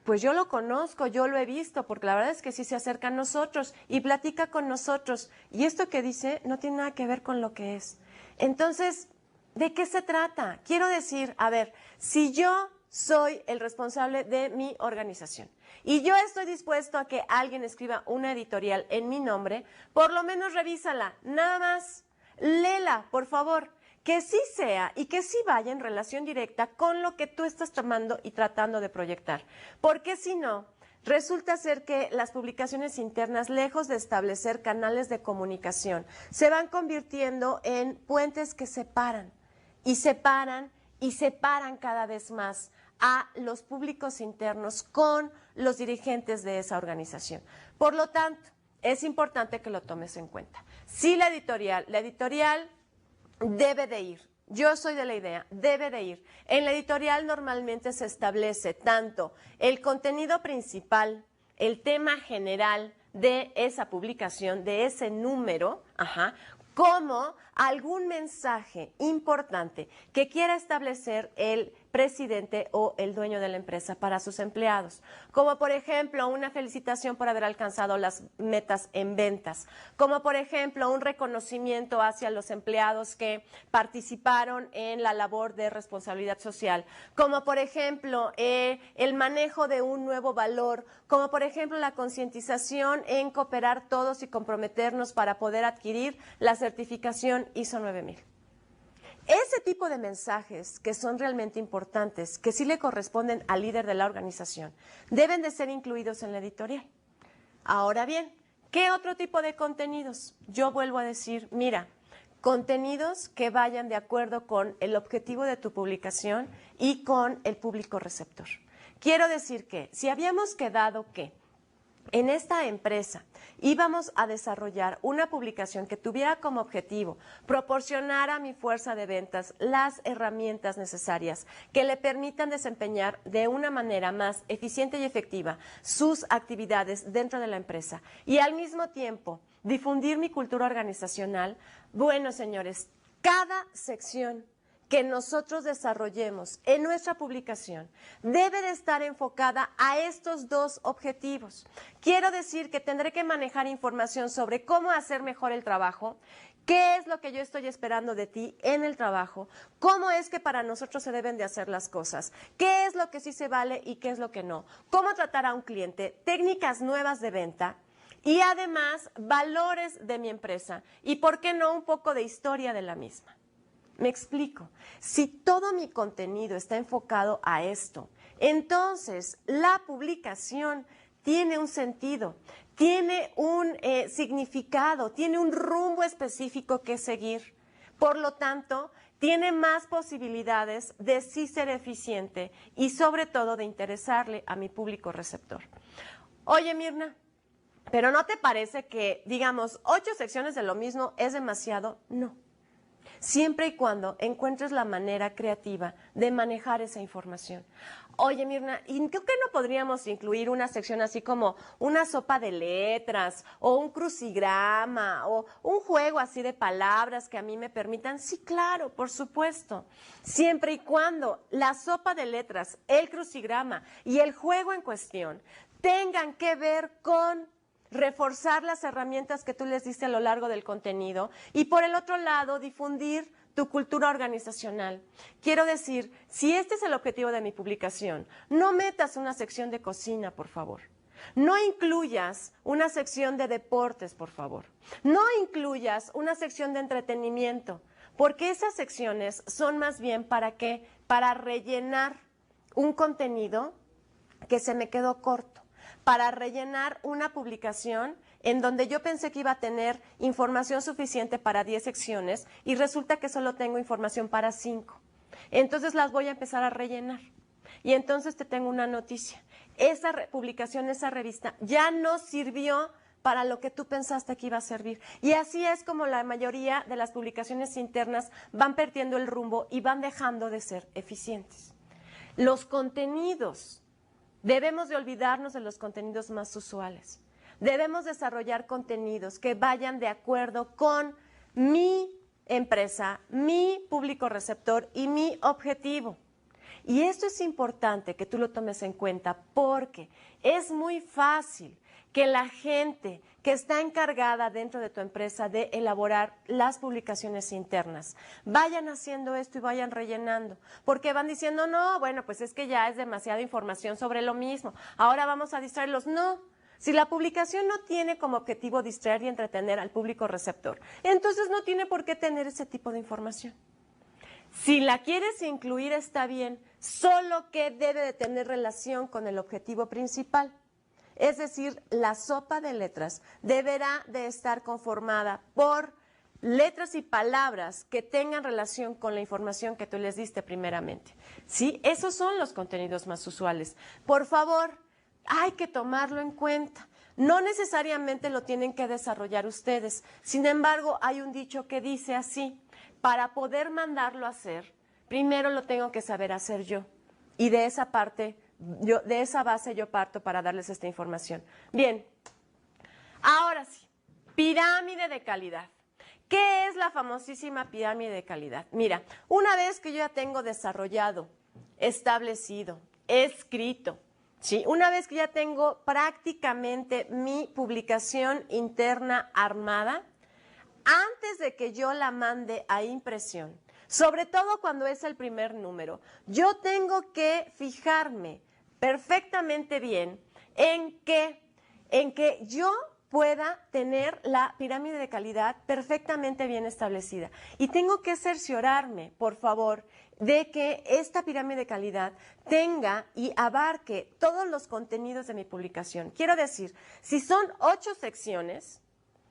[SPEAKER 1] pues yo lo conozco, yo lo he visto, porque la verdad es que sí se acerca a nosotros y platica con nosotros. Y esto que dice no tiene nada que ver con lo que es. Entonces, ¿de qué se trata? Quiero decir, a ver, si yo soy el responsable de mi organización y yo estoy dispuesto a que alguien escriba una editorial en mi nombre, por lo menos revísala, nada más, léela, por favor. Que sí sea y que sí vaya en relación directa con lo que tú estás tomando y tratando de proyectar. Porque si no, resulta ser que las publicaciones internas, lejos de establecer canales de comunicación, se van convirtiendo en puentes que separan y separan y separan cada vez más a los públicos internos con los dirigentes de esa organización. Por lo tanto, es importante que lo tomes en cuenta. Sí, la editorial debe de ir. Yo soy de la idea, debe de ir. En la editorial normalmente se establece tanto el contenido principal, el tema general de esa publicación, de ese número, como algún mensaje importante que quiera establecer el presidente o el dueño de la empresa para sus empleados. Como por ejemplo, una felicitación por haber alcanzado las metas en ventas. Como por ejemplo, un reconocimiento hacia los empleados que participaron en la labor de responsabilidad social. Como por ejemplo, el manejo de un nuevo valor. Como por ejemplo, la concientización en cooperar todos y comprometernos para poder adquirir la certificación ISO 9000. Ese tipo de mensajes que son realmente importantes, que sí le corresponden al líder de la organización, deben de ser incluidos en la editorial. Ahora bien, ¿qué otro tipo de contenidos? Yo vuelvo a decir, mira, contenidos que vayan de acuerdo con el objetivo de tu publicación y con el público receptor. Quiero decir que si habíamos quedado que en esta empresa íbamos a desarrollar una publicación que tuviera como objetivo proporcionar a mi fuerza de ventas las herramientas necesarias que le permitan desempeñar de una manera más eficiente y efectiva sus actividades dentro de la empresa y al mismo tiempo difundir mi cultura organizacional. Bueno, señores, cada sección que nosotros desarrollemos en nuestra publicación debe de estar enfocada a estos dos objetivos. Quiero decir que tendré que manejar información sobre cómo hacer mejor el trabajo, qué es lo que yo estoy esperando de ti en el trabajo, cómo es que para nosotros se deben de hacer las cosas, qué es lo que sí se vale y qué es lo que no, cómo tratar a un cliente, técnicas nuevas de venta y además valores de mi empresa y, ¿por qué no, un poco de historia de la misma? Me explico. Si todo mi contenido está enfocado a esto, entonces la publicación tiene un sentido, tiene un significado, tiene un rumbo específico que seguir. Por lo tanto, tiene más posibilidades de sí ser eficiente y sobre todo de interesarle a mi público receptor. Oye, Mirna, ¿pero no te parece que, digamos, 8 secciones de lo mismo es demasiado? No. Siempre y cuando encuentres la manera creativa de manejar esa información. Oye, Mirna, ¿y creo que no podríamos incluir una sección así como una sopa de letras o un crucigrama o un juego así de palabras que a mí me permitan? Sí, claro, por supuesto. Siempre y cuando la sopa de letras, el crucigrama y el juego en cuestión tengan que ver con reforzar las herramientas que tú les diste a lo largo del contenido y por el otro lado difundir tu cultura organizacional. Quiero decir, si este es el objetivo de mi publicación, no metas una sección de cocina, por favor. No incluyas una sección de deportes, por favor. No incluyas una sección de entretenimiento, porque esas secciones son más bien ¿para qué? Para rellenar un contenido que se me quedó corto, para rellenar una publicación en donde yo pensé que iba a tener información suficiente para 10 secciones y resulta que solo tengo información para 5. Entonces las voy a empezar a rellenar. Y entonces te tengo una noticia. Esa publicación, esa revista, ya no sirvió para lo que tú pensaste que iba a servir. Y así es como la mayoría de las publicaciones internas van perdiendo el rumbo y van dejando de ser eficientes. Los contenidos. Debemos de olvidarnos de los contenidos más usuales. Debemos desarrollar contenidos que vayan de acuerdo con mi empresa, mi público receptor y mi objetivo. Y esto es importante que tú lo tomes en cuenta porque es muy fácil que la gente que está encargada dentro de tu empresa de elaborar las publicaciones internas vayan haciendo esto y vayan rellenando, porque van diciendo, no, bueno, pues es que ya es demasiada información sobre lo mismo, ahora vamos a distraerlos. No, si la publicación no tiene como objetivo distraer y entretener al público receptor, entonces no tiene por qué tener ese tipo de información. Si la quieres incluir está bien, solo que debe de tener relación con el objetivo principal. Es decir, la sopa de letras deberá de estar conformada por letras y palabras que tengan relación con la información que tú les diste primeramente. ¿Sí? Esos son los contenidos más usuales. Por favor, hay que tomarlo en cuenta. No necesariamente lo tienen que desarrollar ustedes. Sin embargo, hay un dicho que dice así: para poder mandarlo a hacer, primero lo tengo que saber hacer yo. Y de esa parte, de esa base yo parto para darles esta información. Bien, ahora sí, pirámide de calidad. ¿Qué es la famosísima pirámide de calidad? Mira, una vez que yo ya tengo desarrollado establecido, escrito, ¿sí? Una vez que ya tengo prácticamente mi publicación interna armada, antes de que yo la mande a impresión, sobre todo cuando es el primer número, yo tengo que fijarme perfectamente bien en que yo pueda tener la pirámide de calidad perfectamente bien establecida. Y tengo que cerciorarme, por favor, de que esta pirámide de calidad tenga y abarque todos los contenidos de mi publicación. Quiero decir, si son 8 secciones,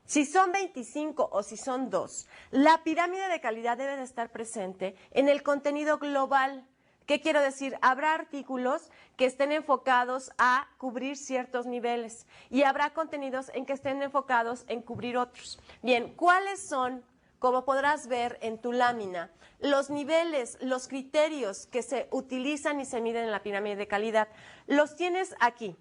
[SPEAKER 1] si son 25 o si son 2, la pirámide de calidad debe de estar presente en el contenido global. ¿Qué quiero decir? Habrá artículos que estén enfocados a cubrir ciertos niveles y habrá contenidos en que estén enfocados en cubrir otros. Bien, ¿cuáles son, como podrás ver en tu lámina, los niveles, los criterios que se utilizan y se miden en la pirámide de calidad? Los tienes aquí,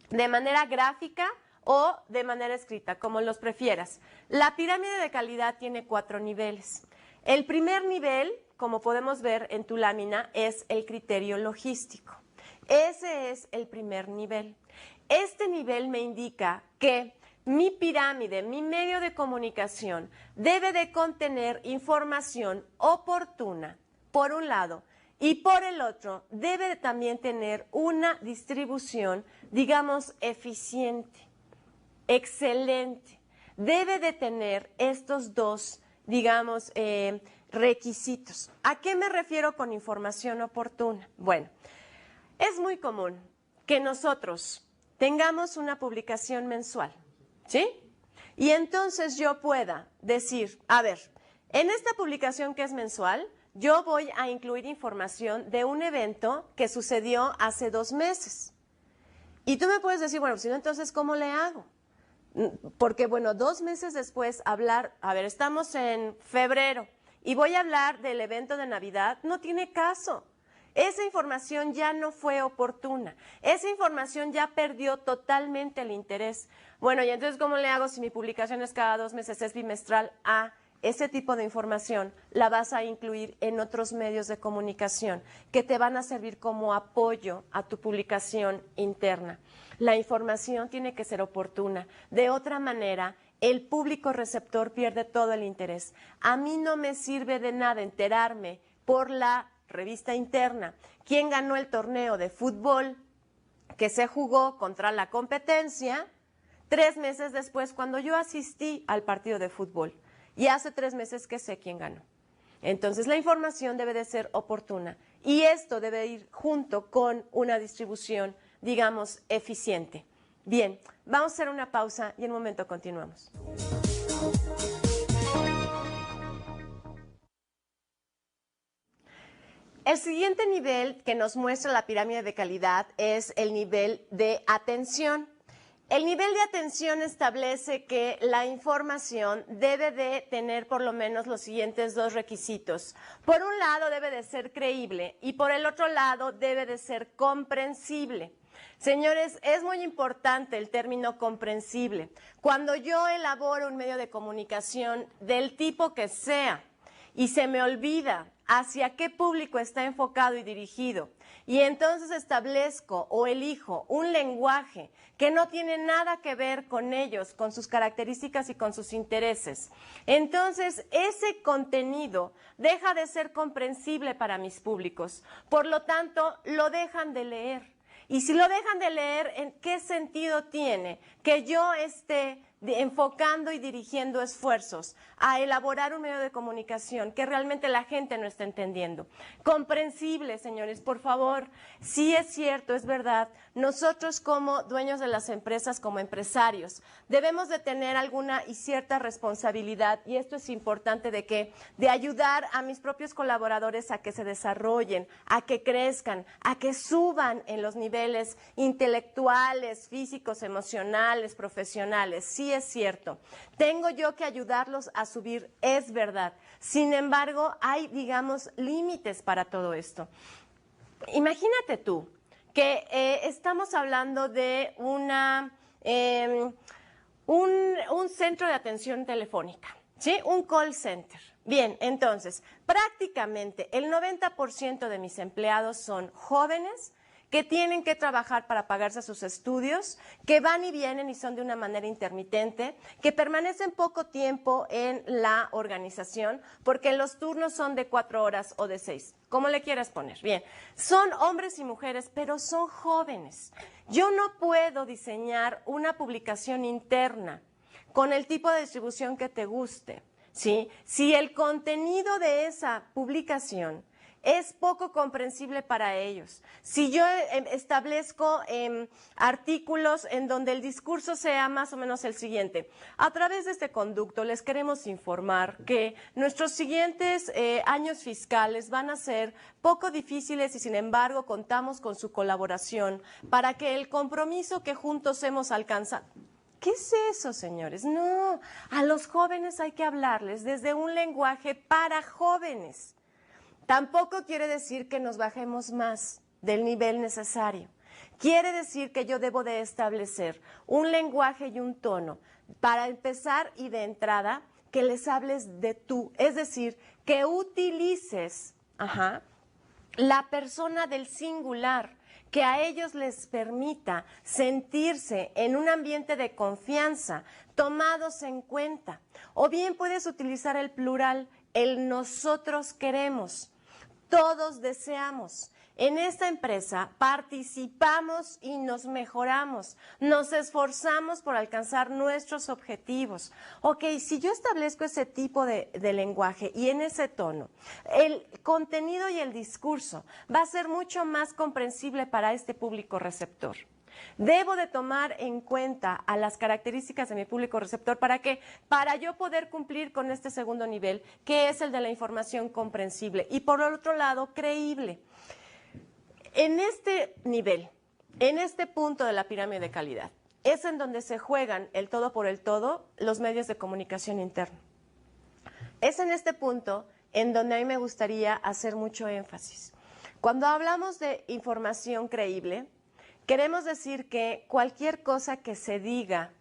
[SPEAKER 1] de manera gráfica o de manera escrita, como los prefieras. La pirámide de calidad tiene 4 niveles. El primer nivel, como podemos ver en tu lámina, es el criterio logístico. Ese es el primer nivel. Este nivel me indica que mi pirámide, mi medio de comunicación, debe de contener información oportuna, por un lado, y por el otro, debe de también tener una distribución, digamos, eficiente, excelente. Debe de tener estos dos, digamos, requisitos. ¿A qué me refiero con información oportuna? Bueno, es muy común que nosotros tengamos una publicación mensual, ¿sí? Y entonces yo pueda decir, a ver, en esta publicación que es mensual, yo voy a incluir información de un evento que sucedió hace 2 meses. Y tú me puedes decir, bueno, si no, entonces, ¿cómo le hago? Porque, bueno, 2 meses después hablar, a ver, estamos en febrero y voy a hablar del evento de Navidad, no tiene caso. Esa información ya no fue oportuna. Esa información ya perdió totalmente el interés. Bueno, y entonces, ¿cómo le hago si mi publicación es cada 2 meses, es bimestral? Ese tipo de información la vas a incluir en otros medios de comunicación que te van a servir como apoyo a tu publicación interna. La información tiene que ser oportuna. De otra manera, el público receptor pierde todo el interés. A mí no me sirve de nada enterarme por la revista interna quién ganó el torneo de fútbol que se jugó contra la competencia 3 meses después, cuando yo asistí al partido de fútbol. Y hace 3 meses que sé quién ganó. Entonces, la información debe de ser oportuna. Y esto debe ir junto con una distribución, digamos, eficiente. Bien, vamos a hacer una pausa y en un momento continuamos. El siguiente nivel que nos muestra la pirámide de calidad es el nivel de atención. El nivel de atención establece que la información debe de tener por lo menos los siguientes 2 requisitos. Por un lado debe de ser creíble y por el otro lado debe de ser comprensible. Señores, es muy importante el término comprensible. Cuando yo elaboro un medio de comunicación del tipo que sea y se me olvida hacia qué público está enfocado y dirigido, y entonces establezco o elijo un lenguaje que no tiene nada que ver con ellos, con sus características y con sus intereses, entonces ese contenido deja de ser comprensible para mis públicos. Por lo tanto, lo dejan de leer. Y si lo dejan de leer, ¿en qué sentido tiene que yo esté enfocando y dirigiendo esfuerzos a elaborar un medio de comunicación que realmente la gente no está entendiendo? Comprensible, señores, por favor. Sí es cierto, es verdad. Nosotros como dueños de las empresas, como empresarios, debemos de tener alguna y cierta responsabilidad, y esto es importante, de ayudar a mis propios colaboradores a que se desarrollen, a que crezcan, a que suban en los niveles intelectuales, físicos, emocionales, profesionales. Sí es cierto. Tengo yo que ayudarlos a subir, es verdad. Sin embargo, hay, digamos, límites para todo esto. Imagínate tú que estamos hablando de un centro de atención telefónica, ¿sí? Un call center. Bien, entonces, prácticamente el 90% de mis empleados son jóvenes que tienen que trabajar para pagarse sus estudios, que van y vienen y son de una manera intermitente, que permanecen poco tiempo en la organización, porque los turnos son de 4 horas o de 6, como le quieras poner. Bien, son hombres y mujeres, pero son jóvenes. Yo no puedo diseñar una publicación interna con el tipo de distribución que te guste, ¿sí? Si el contenido de esa publicación es poco comprensible para ellos. Si yo establezco artículos en donde el discurso sea más o menos el siguiente: a través de este conducto les queremos informar que nuestros siguientes años fiscales van a ser poco difíciles y sin embargo contamos con su colaboración para que el compromiso que juntos hemos alcanzado. ¿Qué es eso, señores? No, a los jóvenes hay que hablarles desde un lenguaje para jóvenes. Tampoco quiere decir que nos bajemos más del nivel necesario. Quiere decir que yo debo de establecer un lenguaje y un tono para empezar y de entrada que les hables de tú. Es decir, que utilices la persona del singular, que a ellos les permita sentirse en un ambiente de confianza, tomados en cuenta. O bien puedes utilizar el plural, el nosotros queremos. Todos deseamos. En esta empresa participamos y nos mejoramos, nos esforzamos por alcanzar nuestros objetivos. Ok, si yo establezco ese tipo de lenguaje y en ese tono, el contenido y el discurso va a ser mucho más comprensible para este público receptor. Debo de tomar en cuenta a las características de mi público receptor. ¿Para qué? Para yo poder cumplir con este segundo nivel, que es el de la información comprensible y por otro lado, creíble. En este nivel, en este punto de la pirámide de calidad, es en donde se juegan el todo por el todo los medios de comunicación interna. Es en este punto en donde a mí me gustaría hacer mucho énfasis. Cuando hablamos de información creíble, queremos decir que cualquier cosa que se diga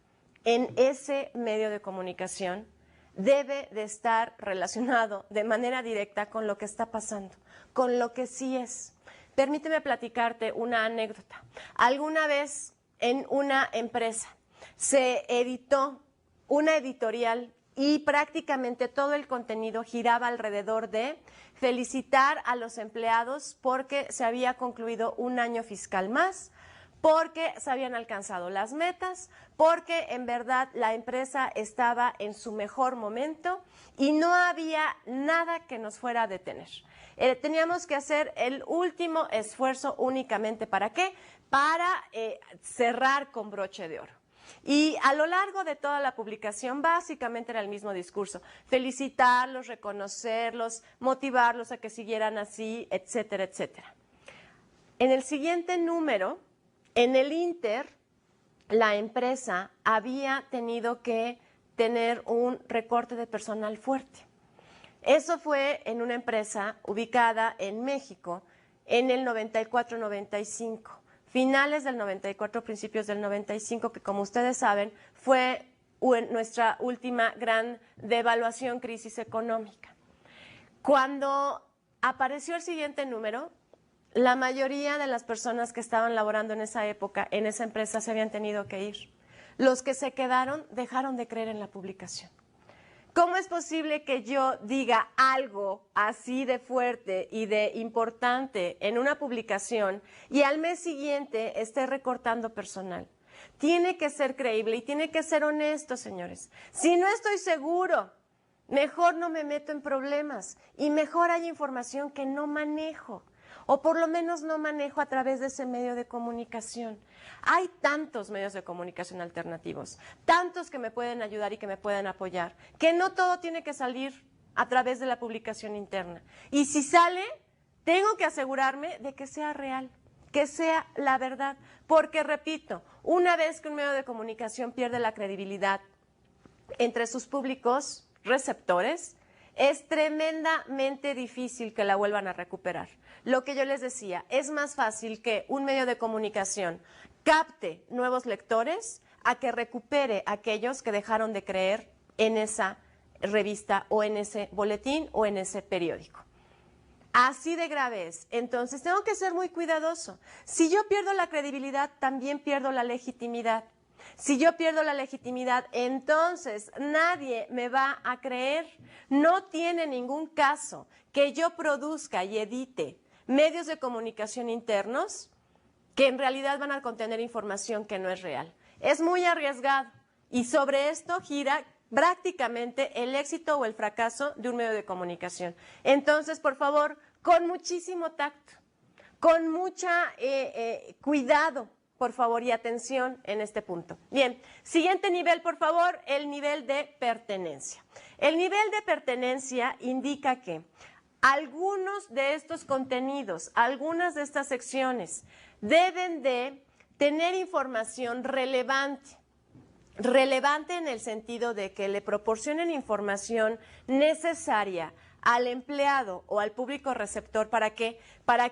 [SPEAKER 1] en ese medio de comunicación debe de estar relacionado de manera directa con lo que está pasando, con lo que sí es. Permíteme platicarte una anécdota. Alguna vez en una empresa se editó una editorial y prácticamente todo el contenido giraba alrededor de felicitar a los empleados porque se había concluido un año fiscal más, porque se habían alcanzado las metas, porque en verdad la empresa estaba en su mejor momento y no había nada que nos fuera a detener. Teníamos que hacer el último esfuerzo únicamente, ¿para qué? Para cerrar con broche de oro. Y a lo largo de toda la publicación básicamente era el mismo discurso: felicitarlos, reconocerlos, motivarlos a que siguieran así, etcétera, etcétera. En el siguiente número, en el Inter, la empresa había tenido que tener un recorte de personal fuerte. Eso fue en una empresa ubicada en México en el 94-95, finales del 94, principios del 95, que como ustedes saben fue nuestra última gran devaluación, crisis económica. Cuando apareció el siguiente número, la mayoría de las personas que estaban laborando en esa época, en esa empresa, se habían tenido que ir. Los que se quedaron dejaron de creer en la publicación. ¿Cómo es posible que yo diga algo así de fuerte y de importante en una publicación y al mes siguiente esté recortando personal? Tiene que ser creíble y tiene que ser honesto, señores. Si no estoy seguro, mejor no me meto en problemas y mejor hay información que no manejo. O por lo menos no manejo a través de ese medio de comunicación. Hay tantos medios de comunicación alternativos, tantos que me pueden ayudar y que me pueden apoyar, que no todo tiene que salir a través de la publicación interna. Y si sale, tengo que asegurarme de que sea real, que sea la verdad. Porque, repito, una vez que un medio de comunicación pierde la credibilidad entre sus públicos receptores, es tremendamente difícil que la vuelvan a recuperar. Lo que yo les decía, es más fácil que un medio de comunicación capte nuevos lectores a que recupere aquellos que dejaron de creer en esa revista o en ese boletín o en ese periódico. Así de grave es. Entonces, tengo que ser muy cuidadoso. Si yo pierdo la credibilidad, también pierdo la legitimidad. Si yo pierdo la legitimidad, entonces nadie me va a creer. No tiene ningún caso que yo produzca y edite medios de comunicación internos que en realidad van a contener información que no es real. Es muy arriesgado y sobre esto gira prácticamente el éxito o el fracaso de un medio de comunicación. Entonces, por favor, con muchísimo tacto, con mucha cuidado, por favor, y atención en este punto. Bien, siguiente nivel, por favor, el nivel de pertenencia. El nivel de pertenencia indica que algunos de estos contenidos, algunas de estas secciones deben de tener información relevante. Relevante en el sentido de que le proporcionen información necesaria al empleado o al público receptor para que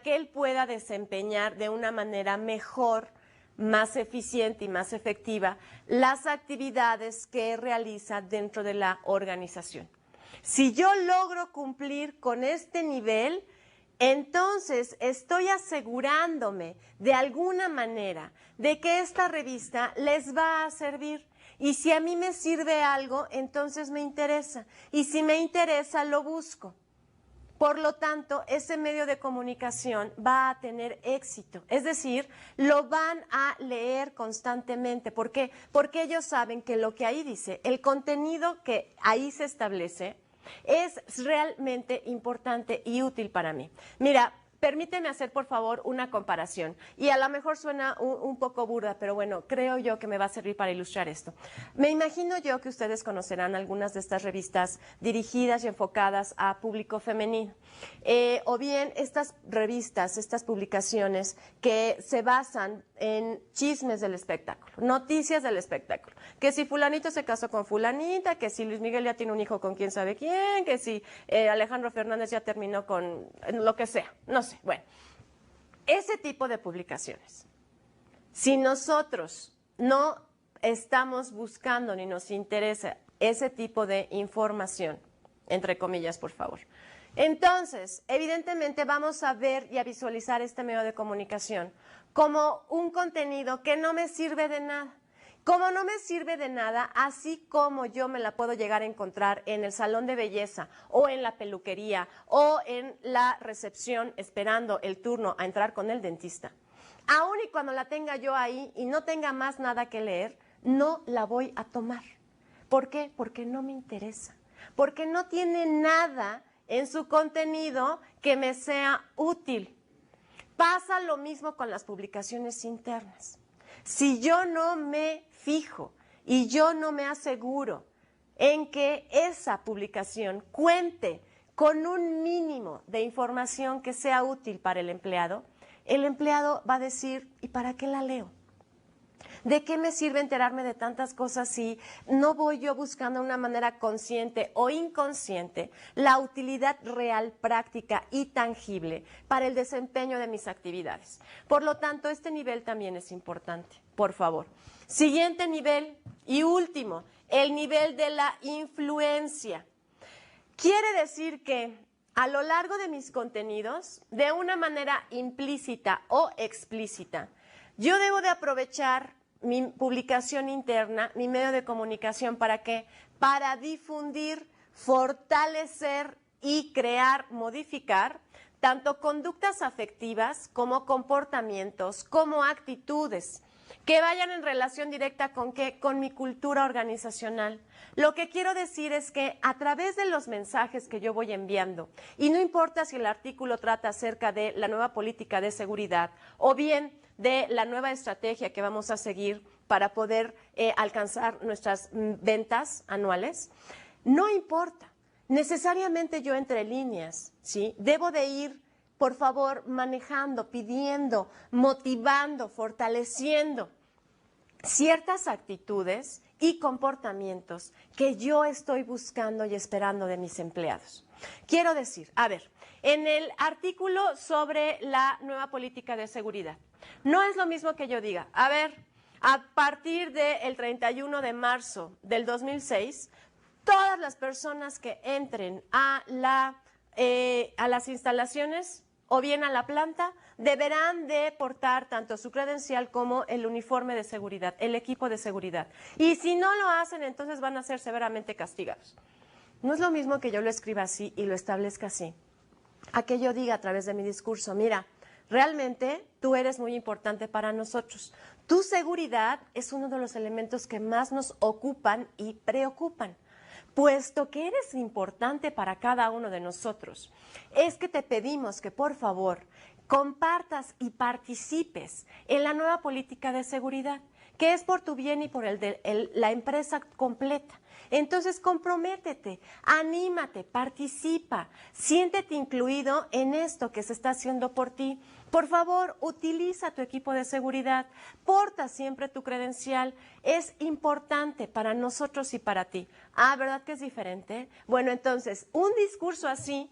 [SPEAKER 1] él pueda desempeñar de una manera mejor, más eficiente y más efectiva las actividades que realiza dentro de la organización. Si yo logro cumplir con este nivel, entonces estoy asegurándome de alguna manera de que esta revista les va a servir. Y si a mí me sirve algo, entonces me interesa. Y si me interesa, lo busco. Por lo tanto, ese medio de comunicación va a tener éxito. Es decir, lo van a leer constantemente. ¿Por qué? Porque ellos saben que lo que ahí dice, el contenido que ahí se establece, es realmente importante y útil para mí. Mira, permíteme hacer, por favor, una comparación. Y a lo mejor suena un poco burda, pero bueno, creo yo que me va a servir para ilustrar esto. Me imagino yo que ustedes conocerán algunas de estas revistas dirigidas y enfocadas a público femenino. O bien estas revistas, estas publicaciones que se basan en chismes del espectáculo, noticias del espectáculo. Que si fulanito se casó con fulanita, que si Luis Miguel ya tiene un hijo con quién sabe quién, que si Alejandro Fernández ya terminó con lo que sea, no sé. Bueno, ese tipo de publicaciones, si nosotros no estamos buscando ni nos interesa ese tipo de información, entre comillas, por favor, entonces, evidentemente vamos a ver y a visualizar este medio de comunicación como un contenido que no me sirve de nada. Como no me sirve de nada, así como yo me la puedo llegar a encontrar en el salón de belleza o en la peluquería o en la recepción esperando el turno a entrar con el dentista. Aún y cuando la tenga yo ahí y no tenga más nada que leer, no la voy a tomar. ¿Por qué? Porque no me interesa. Porque no tiene nada en su contenido que me sea útil. Pasa lo mismo con las publicaciones internas. Si yo no me fijo y yo no me aseguro en que esa publicación cuente con un mínimo de información que sea útil para el empleado va a decir, ¿y para qué la leo? ¿De qué me sirve enterarme de tantas cosas si no voy yo buscando de una manera consciente o inconsciente la utilidad real, práctica y tangible para el desempeño de mis actividades? Por lo tanto, este nivel también es importante, por favor. Siguiente nivel y último, el nivel de la influencia. Quiere decir que a lo largo de mis contenidos, de una manera implícita o explícita, yo debo de aprovechar mi publicación interna, mi medio de comunicación, ¿para qué? Para difundir, fortalecer y crear, modificar tanto conductas afectivas como comportamientos, como actitudes, que vayan en relación directa con ¿qué? Con mi cultura organizacional. Lo que quiero decir es que a través de los mensajes que yo voy enviando, y no importa si el artículo trata acerca de la nueva política de seguridad o bien de la nueva estrategia que vamos a seguir para poder alcanzar nuestras ventas anuales, no importa. Necesariamente yo entre líneas, ¿sí? Debo de ir, por favor, manejando, pidiendo, motivando, fortaleciendo ciertas actitudes y comportamientos que yo estoy buscando y esperando de mis empleados. Quiero decir, a ver, en el artículo sobre la nueva política de seguridad, no es lo mismo que yo diga, a ver, a partir del 31 de marzo del 2006, Todas las personas que entren a las instalaciones o bien a la planta deberán de portar tanto su credencial como el uniforme de seguridad, el equipo de seguridad. Y si no lo hacen, entonces van a ser severamente castigados. No es lo mismo que yo lo escriba así y lo establezca así, a que yo diga a través de mi discurso, mira, realmente tú eres muy importante para nosotros. Tu seguridad es uno de los elementos que más nos ocupan y preocupan. Puesto que eres importante para cada uno de nosotros, es que te pedimos que por favor compartas y participes en la nueva política de seguridad, que es por tu bien y por el de la empresa completa. Entonces comprométete, anímate, participa, siéntete incluido en esto que se está haciendo por ti. Por favor, utiliza tu equipo de seguridad, porta siempre tu credencial, es importante para nosotros y para ti. Ah, ¿verdad que es diferente? Bueno, entonces, un discurso así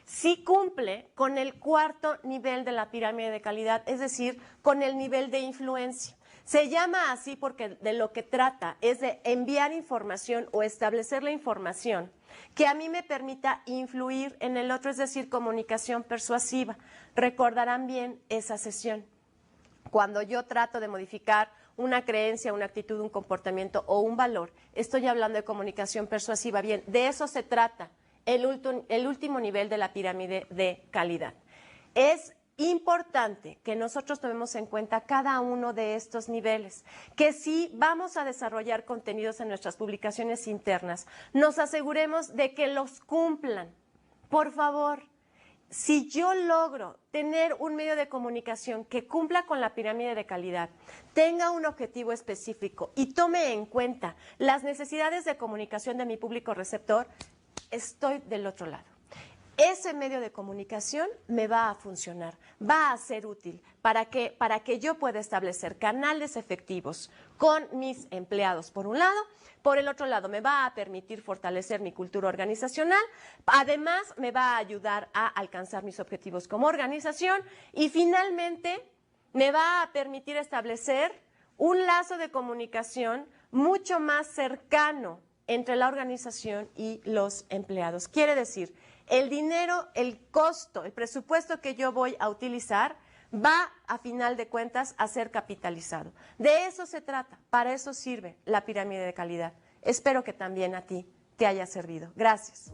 [SPEAKER 1] sí cumple con el cuarto nivel de la pirámide de calidad, es decir, con el nivel de influencia. Se llama así porque de lo que trata es de enviar información o establecer la información que a mí me permita influir en el otro, es decir, comunicación persuasiva. Recordarán bien esa sesión. Cuando yo trato de modificar una creencia, una actitud, un comportamiento o un valor, estoy hablando de comunicación persuasiva. Bien, de eso se trata el último nivel de la pirámide de calidad. Es importante que nosotros tomemos en cuenta cada uno de estos niveles, que si vamos a desarrollar contenidos en nuestras publicaciones internas, nos aseguremos de que los cumplan. Por favor, si yo logro tener un medio de comunicación que cumpla con la pirámide de calidad, tenga un objetivo específico y tome en cuenta las necesidades de comunicación de mi público receptor, estoy del otro lado. Ese medio de comunicación me va a funcionar, va a ser útil para que yo pueda establecer canales efectivos con mis empleados, por un lado. Por el otro lado, me va a permitir fortalecer mi cultura organizacional. Además, me va a ayudar a alcanzar mis objetivos como organización. Y finalmente, me va a permitir establecer un lazo de comunicación mucho más cercano entre la organización y los empleados. Quiere decir, el dinero, el costo, el presupuesto que yo voy a utilizar va, a final de cuentas, a ser capitalizado. De eso se trata, para eso sirve la pirámide de calidad. Espero que también a ti te haya servido. Gracias.